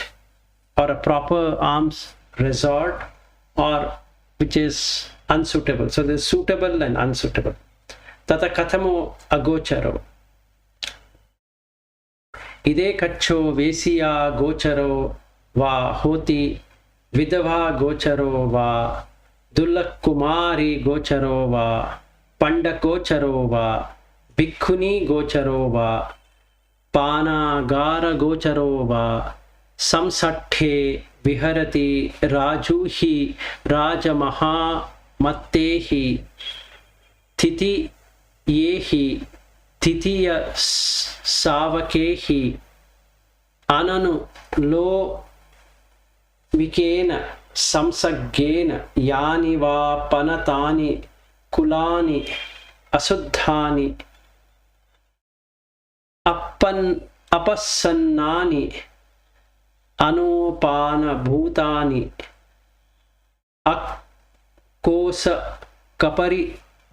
or a proper alms resort, or which is unsuitable. So there is suitable and unsuitable. Tata kathamo agocharo. Ide kacho vesiya gocharo va hoti vidava gocharo va dullak kumari gocharo va panda gocharo va bhikkhuni gocharo va panagara gocharo va samsatthe viharati rajuhi rajamaha mattehi titi yehi titiya savakehi ananu lo vikena samsaggena yani va panatani kulani asuddhani apasannani anopana bhutani akkosa kapari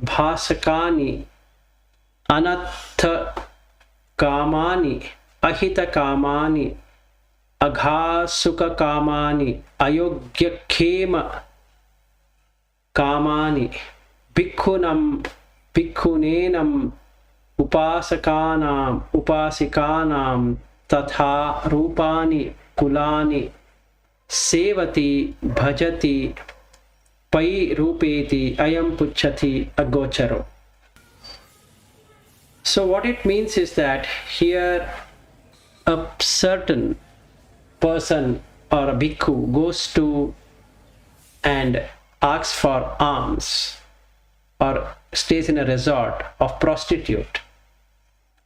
bhasakani anatha kamani ahita kamani aghasuka kamani ayogya khema kamani bhikkhunenam upasikanam tatha rupani kulani sevati bhajati pai rupeti ayam puchati agocharo. So what it means is that here a certain person or a bhikkhu goes to and asks for alms, or stays in a resort of prostitute,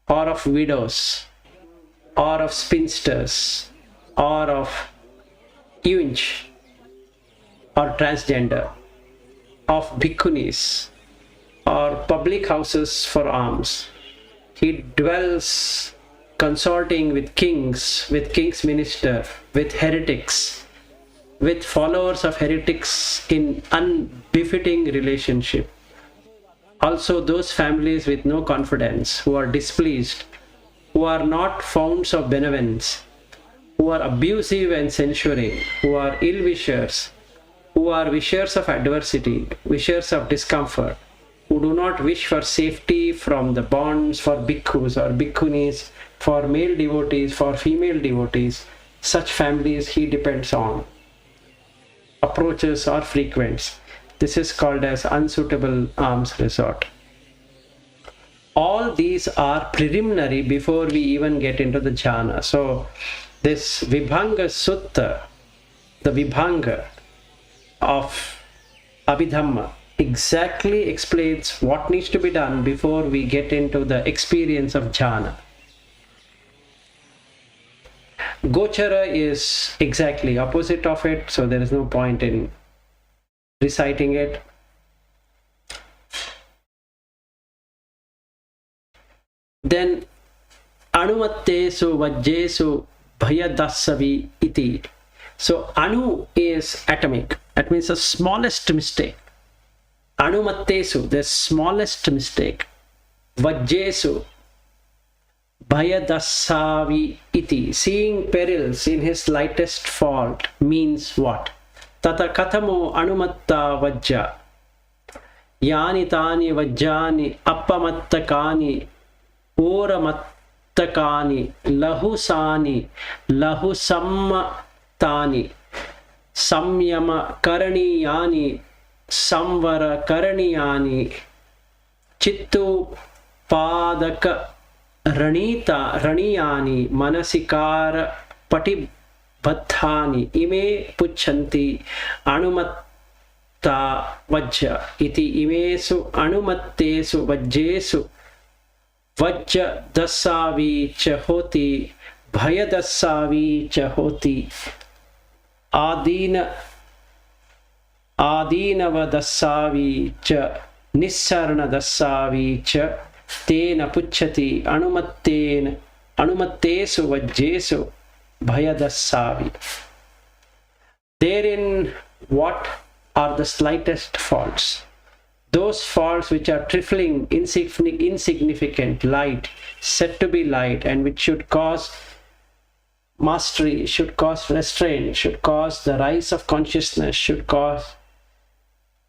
or of widows, or of spinsters, or of eunuch, or transgender, of bhikkhunis, or public houses for alms. He dwells consorting with kings minister, with heretics, with followers of heretics in unbefitting relationship. Also those families with no confidence, who are displeased, who are not founts of benevolence, who are abusive and censuring, who are ill-wishers, who are wishers of adversity, wishers of discomfort, who do not wish for safety from the bonds for bhikkhus or bhikkhunis, for male devotees, for female devotees. Such families he depends on, approaches or frequents. This is called as unsuitable alms resort. All these are preliminary before we even get into the jhana. So this Vibhanga Sutta, the Vibhanga of Abhidhamma, exactly explains what needs to be done before we get into the experience of jhana. Gochara is exactly opposite of it, so there is no point in reciting it. Then anumattesu vajjesu bhayadasavi iti. So anu is atomic. That means the smallest mistake. Anumattesu, the smallest mistake. Vajjesu bhayadasavi iti. Seeing perils in his lightest fault means what? Tata katamo anumatta vajja. Yani tani vajjani appamattakani oramattakani lahusani lahusammatani samyama karaniyani samvara karaniyani chittu padaka raniyani manasikara patibhathani ime puchanti anumatta vajja iti. Imesu anumattesu vajjesu vajja dasavi cha hoti bhaya dasavi cha hoti adinava dasavi cha nissarana dasavi cha tena puchati anumattesu vajjesu bhaya dasavi. Therein what are the slightest faults? Those faults which are trifling, insignificant, light, said to be light, and which should cause mastery, should cause restraint, should cause the rise of consciousness, should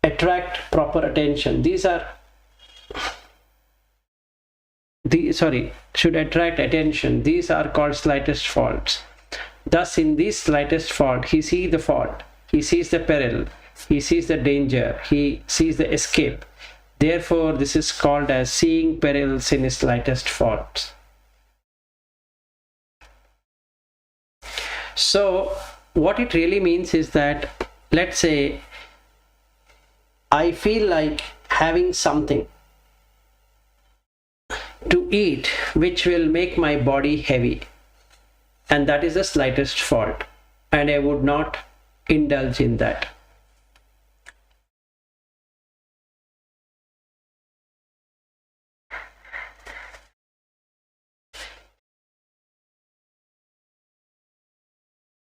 attract proper attention. Should attract attention. These are called slightest faults. Thus in this slightest fault, he sees the fault, he sees the peril, he sees the danger, he sees the escape. Therefore, this is called as seeing perils in his slightest faults. So, what it really means is that, let's say, I feel like having something to eat which will make my body heavy, and that is the slightest fault, and I would not indulge in that.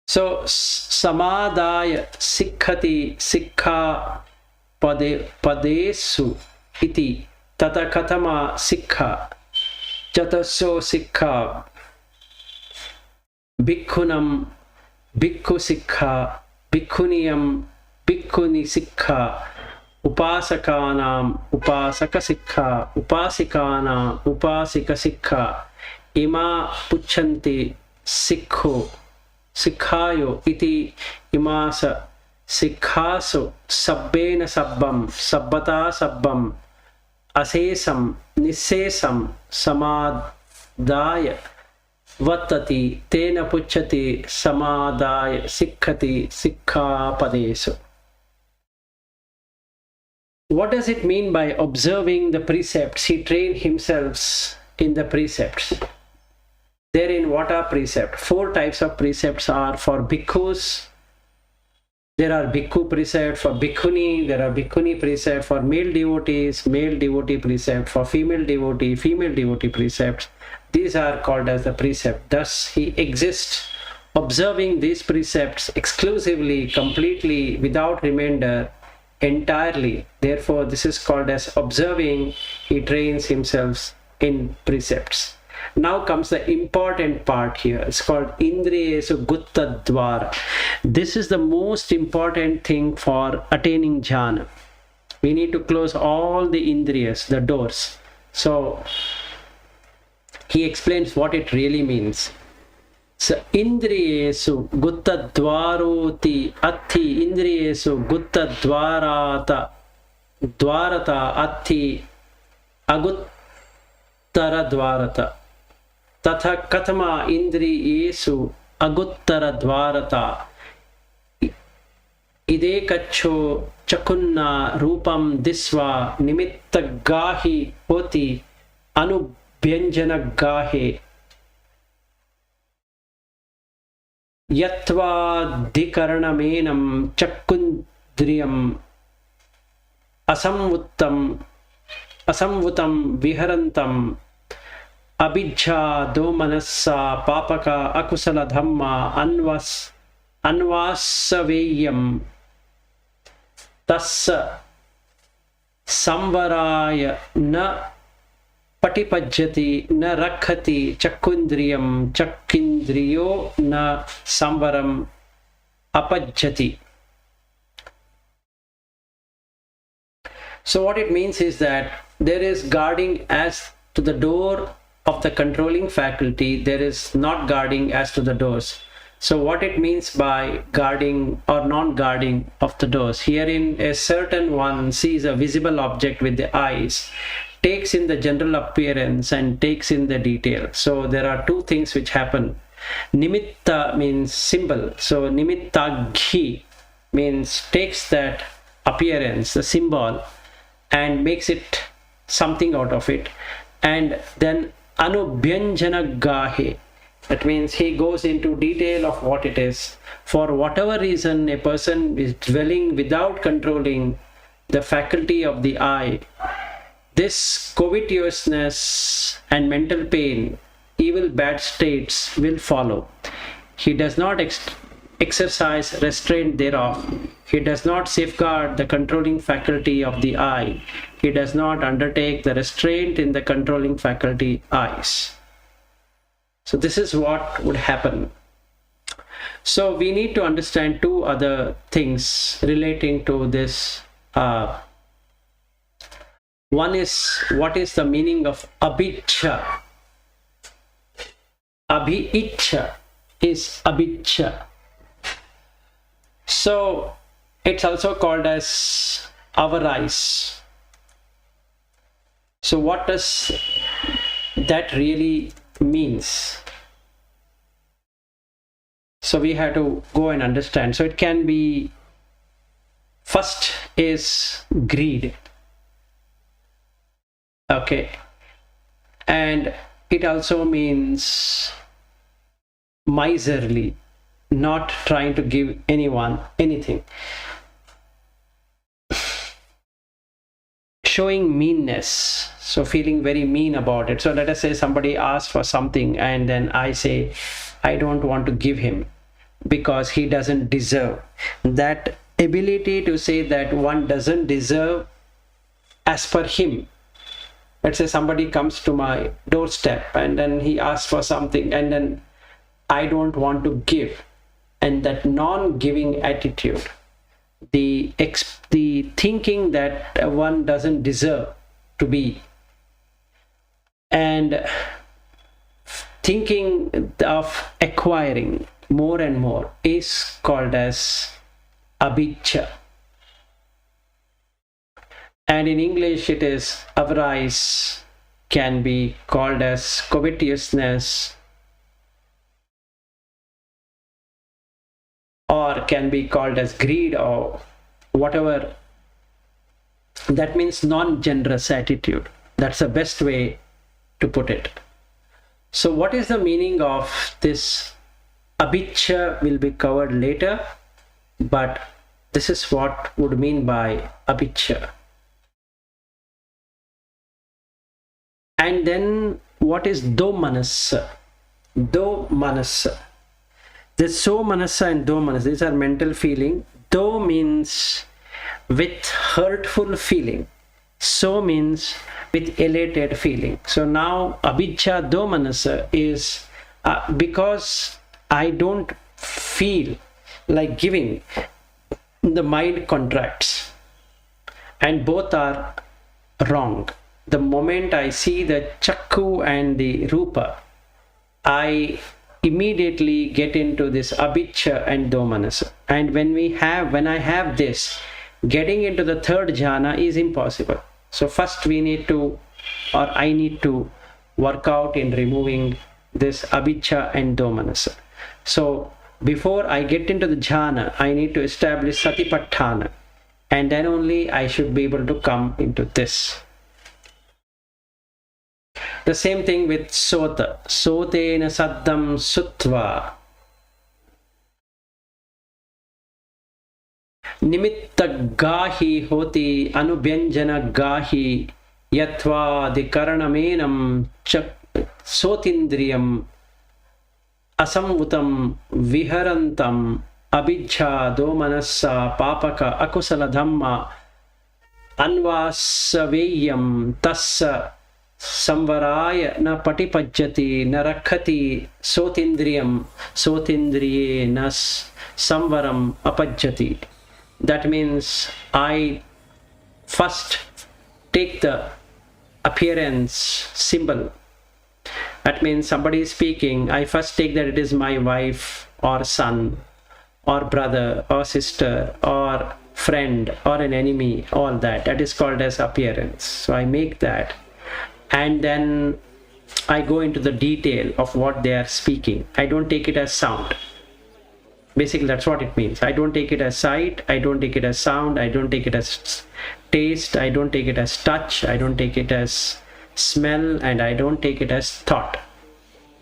So samadaya sikhati sikha padesu iti tata katama sikha chataso sikha bhikkhunam bhikkhu sikha, bhikkhuniyam, bhikkhuni sikha, upasakanam, upasaka sikha, upasikanam, upasika sikha, ima puchanti sikho, sikhayo iti imasa sikhasu sabbena sabbam, sabbata sabbam, asesam, nissesam, samadaya, vattati, tena pucchati, samadaya, sikhati, sikhapadesu. What does it mean by observing the precepts? He trained himself in the precepts. Therein, what are precepts? 4 types of precepts are for bhikkhus. There are bhikkhu precept for bhikkhuni. There are bhikkhuni precept for male devotees, male devotee precept for female devotee precepts. These are called as the precept. Thus, he exists observing these precepts exclusively, completely, without remainder, entirely. Therefore, this is called as observing. He trains himself in precepts. Now comes the important part here. It's called Indriyesu Gutta Dvara. This is the most important thing for attaining jhana. We need to close all the indriyas, the doors. So he explains what it really means. So Indriyesu Gutta Dvaroti Atti Indriyesu Gutta Dvarata Dvarata Atti Aguttara Dvarata Tatha Katama Indriyesu Aguttara Dvarata Ide Kacho Chakunna Rupam Disva Nimitta Gahi Hoti Anubhyanjana Gahe Yatva Dikaranamenam Chakundriyam Asamvutam Viharantam Abhijja Domanassa Papaka Akusala Dhamma Anvasaveyam Tassa Samvaraya Na Patipajjati Na Rakhati Chakundriyam Chakindriyo Na Samvaram Apajjati. So what it means is that there is guarding as to the door of the controlling faculty, there is not guarding as to the doors. So what it means by guarding or non-guarding of the doors, herein a certain one sees a visible object with the eyes, takes in the general appearance and takes in the detail. So there are 2 things which happen. Nimitta means symbol. So nimittaghi means takes that appearance, the symbol, and makes it something out of it. And then Anubhyanjana Gahe, that means he goes into detail of what it is. For whatever reason a person is dwelling without controlling the faculty of the eye, this covetousness and mental pain, evil bad states will follow. He does not exercise restraint thereof. He does not safeguard the controlling faculty of the eye. He does not undertake the restraint in the controlling faculty eyes. So this is what would happen. So we need to understand 2 other things relating to this. One is, what is the meaning of abhijja? Abhijja is abhijja. So it's also called as avarice. So what does that really means? So we have to go and understand. So it can be, first is greed. Okay. And it also means miserly, not trying to give anyone anything. Showing meanness, so feeling very mean about it. So let us say somebody asks for something and then I say, I don't want to give him because he doesn't deserve. That ability to say that one doesn't deserve as per him. Let's say somebody comes to my doorstep and then he asks for something and then I don't want to give. and that non-giving attitude, the thinking that one doesn't deserve to be, and thinking of acquiring more and more, is called as avijja. And in English it is avarice, can be called as covetousness, or can be called as greed, or whatever. That means non-generous attitude. That's the best way to put it. So what is the meaning of this avijja will be covered later, but this is what would mean by avijja. And then what is Domanassa? Domanassa. This Somanassa and Domanassa, these are mental feeling. Do means with hurtful feeling. So means with elated feeling. So now avijja Domanassa is because I don't feel like giving, the mind contracts, and both are wrong. The moment I see the chakku and the rupa, I immediately get into this avijja and domanassa. And when I have this, getting into the third jhana is impossible. So first we need to, or I need to work out in removing this avijja and domanassa. So before I get into the jhana, I need to establish satipatthana, and then only I should be able to come into this. The same thing with sota. Sotena saddam sutva. Nimitta gahi hoti anubhyanjana gahi yatva dikaranamenam sotindriyam asamvutam viharantam abhijja domanassa papaka akusala dhamma anvasaveyam tassa samvaraya na patipajjati na rakhati sotindriyam sotindriye nas samvaram apajjati. That means I first take the appearance symbol. That means somebody is speaking, I first take that it is my wife or son or brother or sister or friend or an enemy, all that. That is called as appearance. So I make that, and then I go into the detail of what they are speaking. I don't take it as sound. Basically, that's what it means. I don't take it as sight, I don't take it as sound, I don't take it as taste, I don't take it as touch, I don't take it as smell, and I don't take it as thought.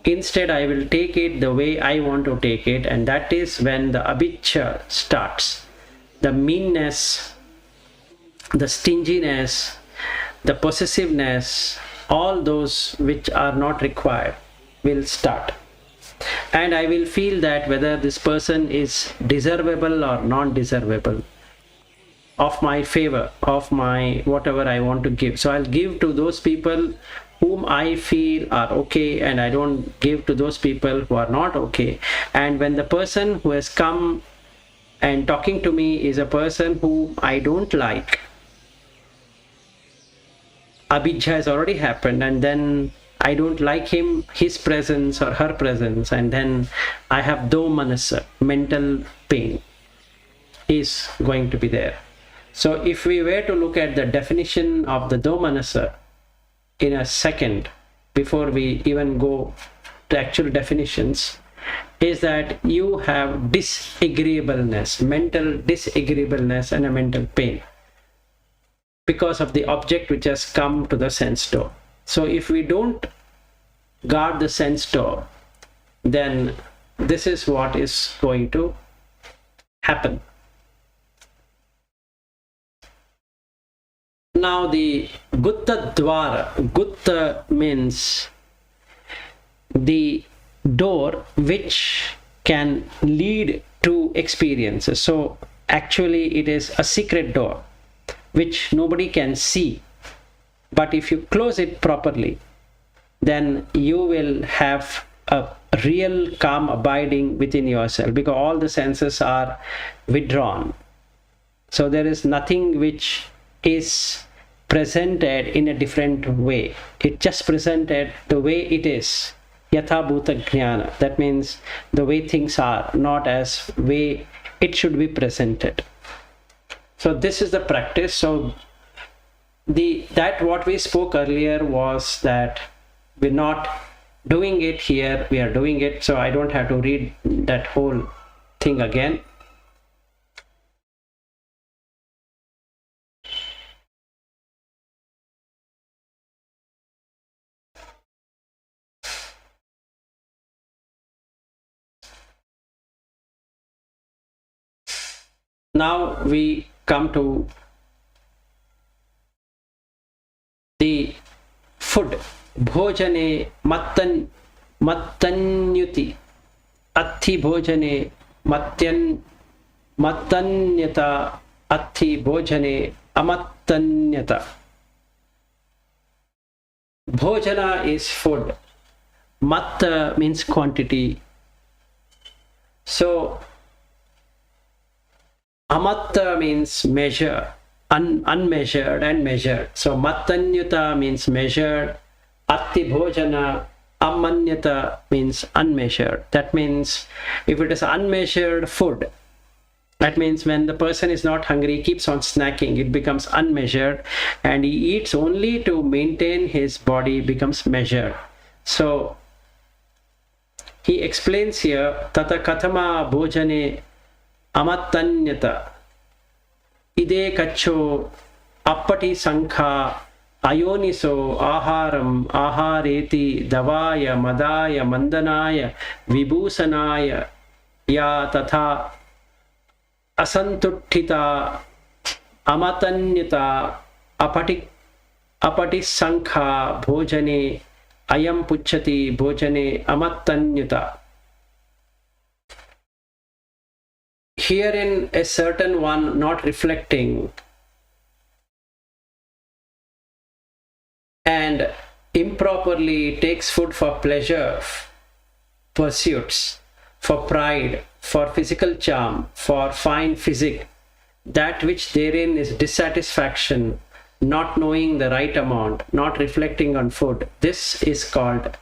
Instead, I will take it the way I want to take it, and that is when the avijja starts. The meanness, the stinginess, the possessiveness, all those which are not required will start. And I will feel that whether this person is deservable or non-deservable of my favor, of my whatever I want to give. So I'll give to those people whom I feel are okay, and I don't give to those people who are not okay. And when the person who has come and talking to me is a person whom I don't like, avijja has already happened, and then I don't like him, his presence or her presence, and then I have domanassa, mental pain is going to be there. So if we were to look at the definition of the domanassa in a second, before we even go to actual definitions, is that you have disagreeableness, mental disagreeableness and a mental pain because of the object which has come to the sense door. So if we don't guard the sense door, then this is what is going to happen. Now the Gutta Dwara, Gutta means the door which can lead to experiences. So actually it is a secret door which nobody can see. But if you close it properly, then you will have a real calm abiding within yourself, because all the senses are withdrawn. So there is nothing which is presented in a different way. It just presented the way it is. Yatha bhuta jnana. That means the way things are, not as way it should be presented. So this is the practice. So that what we spoke earlier was that we're not doing it here, we are doing it. So I don't have to read that whole thing again. Now we come to the food. Bhojane mattanyuti atti bhojane mattanyata atti bhojane amattanyata. Bhojana is food. Matta means quantity. So amatta means measure, unmeasured and measured. So mattanyuta means measured. Atti bhojana, amanyata means unmeasured. That means if it is unmeasured food, that means when the person is not hungry, he keeps on snacking, it becomes unmeasured, and he eats only to maintain his body, becomes measured. So he explains here, tata katama bhojane amattanyata ide kacho appati sankha ayoniso aharam ahareti davaya madaya mandanaya vibhusanaya ya tatha asantuttita amatanyata apati sankha bhojane ayam puchati bhojane amattanyata. Herein a certain one not reflecting and improperly takes food for pleasure pursuits, for pride, for physical charm, for fine physique, that which therein is dissatisfaction, not knowing the right amount, not reflecting on food. This is called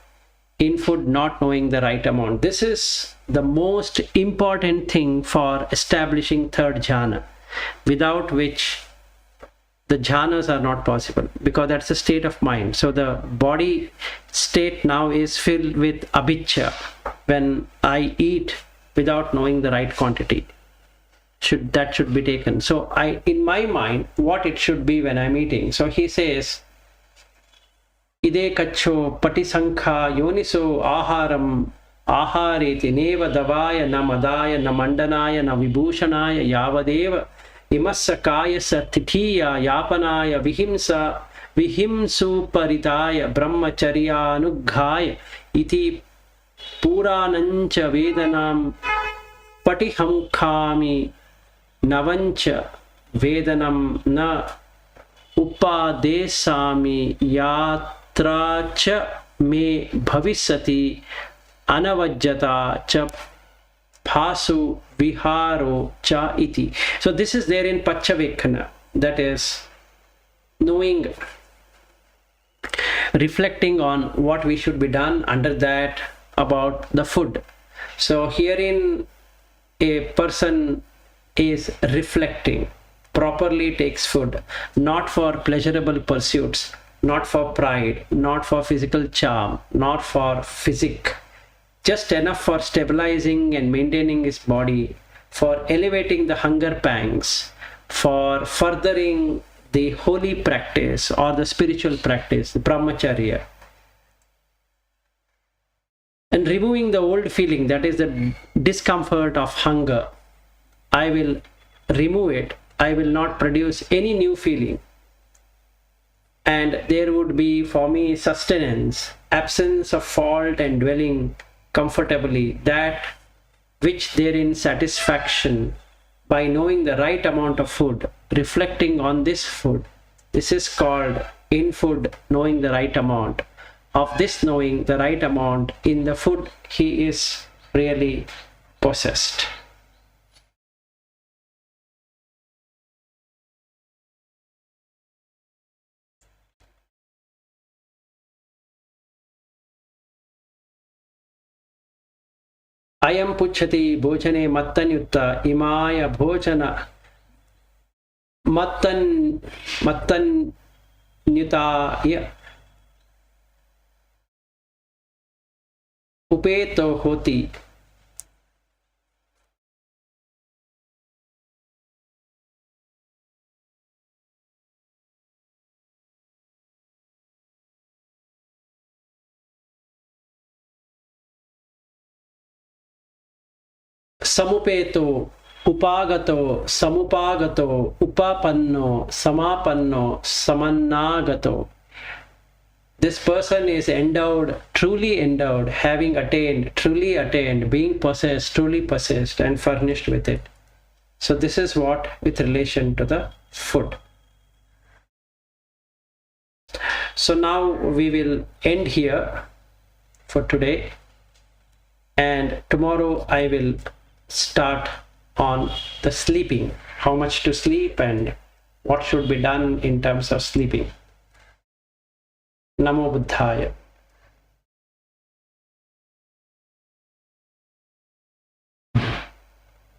in food not knowing the right amount. This is the most important thing for establishing third jhana, without which the jhanas are not possible, because that's the state of mind. So the body state now is filled with abhicca. When I eat without knowing the right quantity, that should be taken. So in my mind, what it should be when I'm eating. So he says, ide kacho patisankha yoniso aharam ahareti neva davaya na madaya na mandanaya na vibhushanaya yavadeva imassa kayasa tithiya yapanaya vihimsu paritaya brahmacharya anughaya iti puranancha vedanam patihamkhami navancha vedanam na upadesami yatra cha me bhavisati anavajjata cha bhasu viharo cha iti. So this is there in Pachavekkhana, that is knowing, reflecting on what we should be done under that about the food. So herein a person is reflecting, properly takes food, not for pleasurable pursuits, not for pride, not for physical charm, not for physique, just enough for stabilizing and maintaining his body, for elevating the hunger pangs, for furthering the holy practice or the spiritual practice, the brahmacharya, and removing the old feeling, that is the discomfort of hunger. I will remove it. I will not produce any new feeling. And there would be for me sustenance, absence of fault and dwelling comfortably, that which therein satisfaction by knowing the right amount of food, reflecting on this food. This is called in food knowing the right amount. of this knowing the right amount in the food, he is really possessed. Ayam puchati bhojane mattanyutta imaya bhojana mattanyutaya upeto hoti. Samupeto, upagato, samupagato, upapanno, samapanno, samannagato. This person is endowed, truly endowed, having attained, truly attained, being possessed, truly possessed, and furnished with it. So this is what with relation to the food. So now we will end here for today, and tomorrow I will start on the sleeping, how much to sleep and what should be done in terms of sleeping. Namo Buddhaya.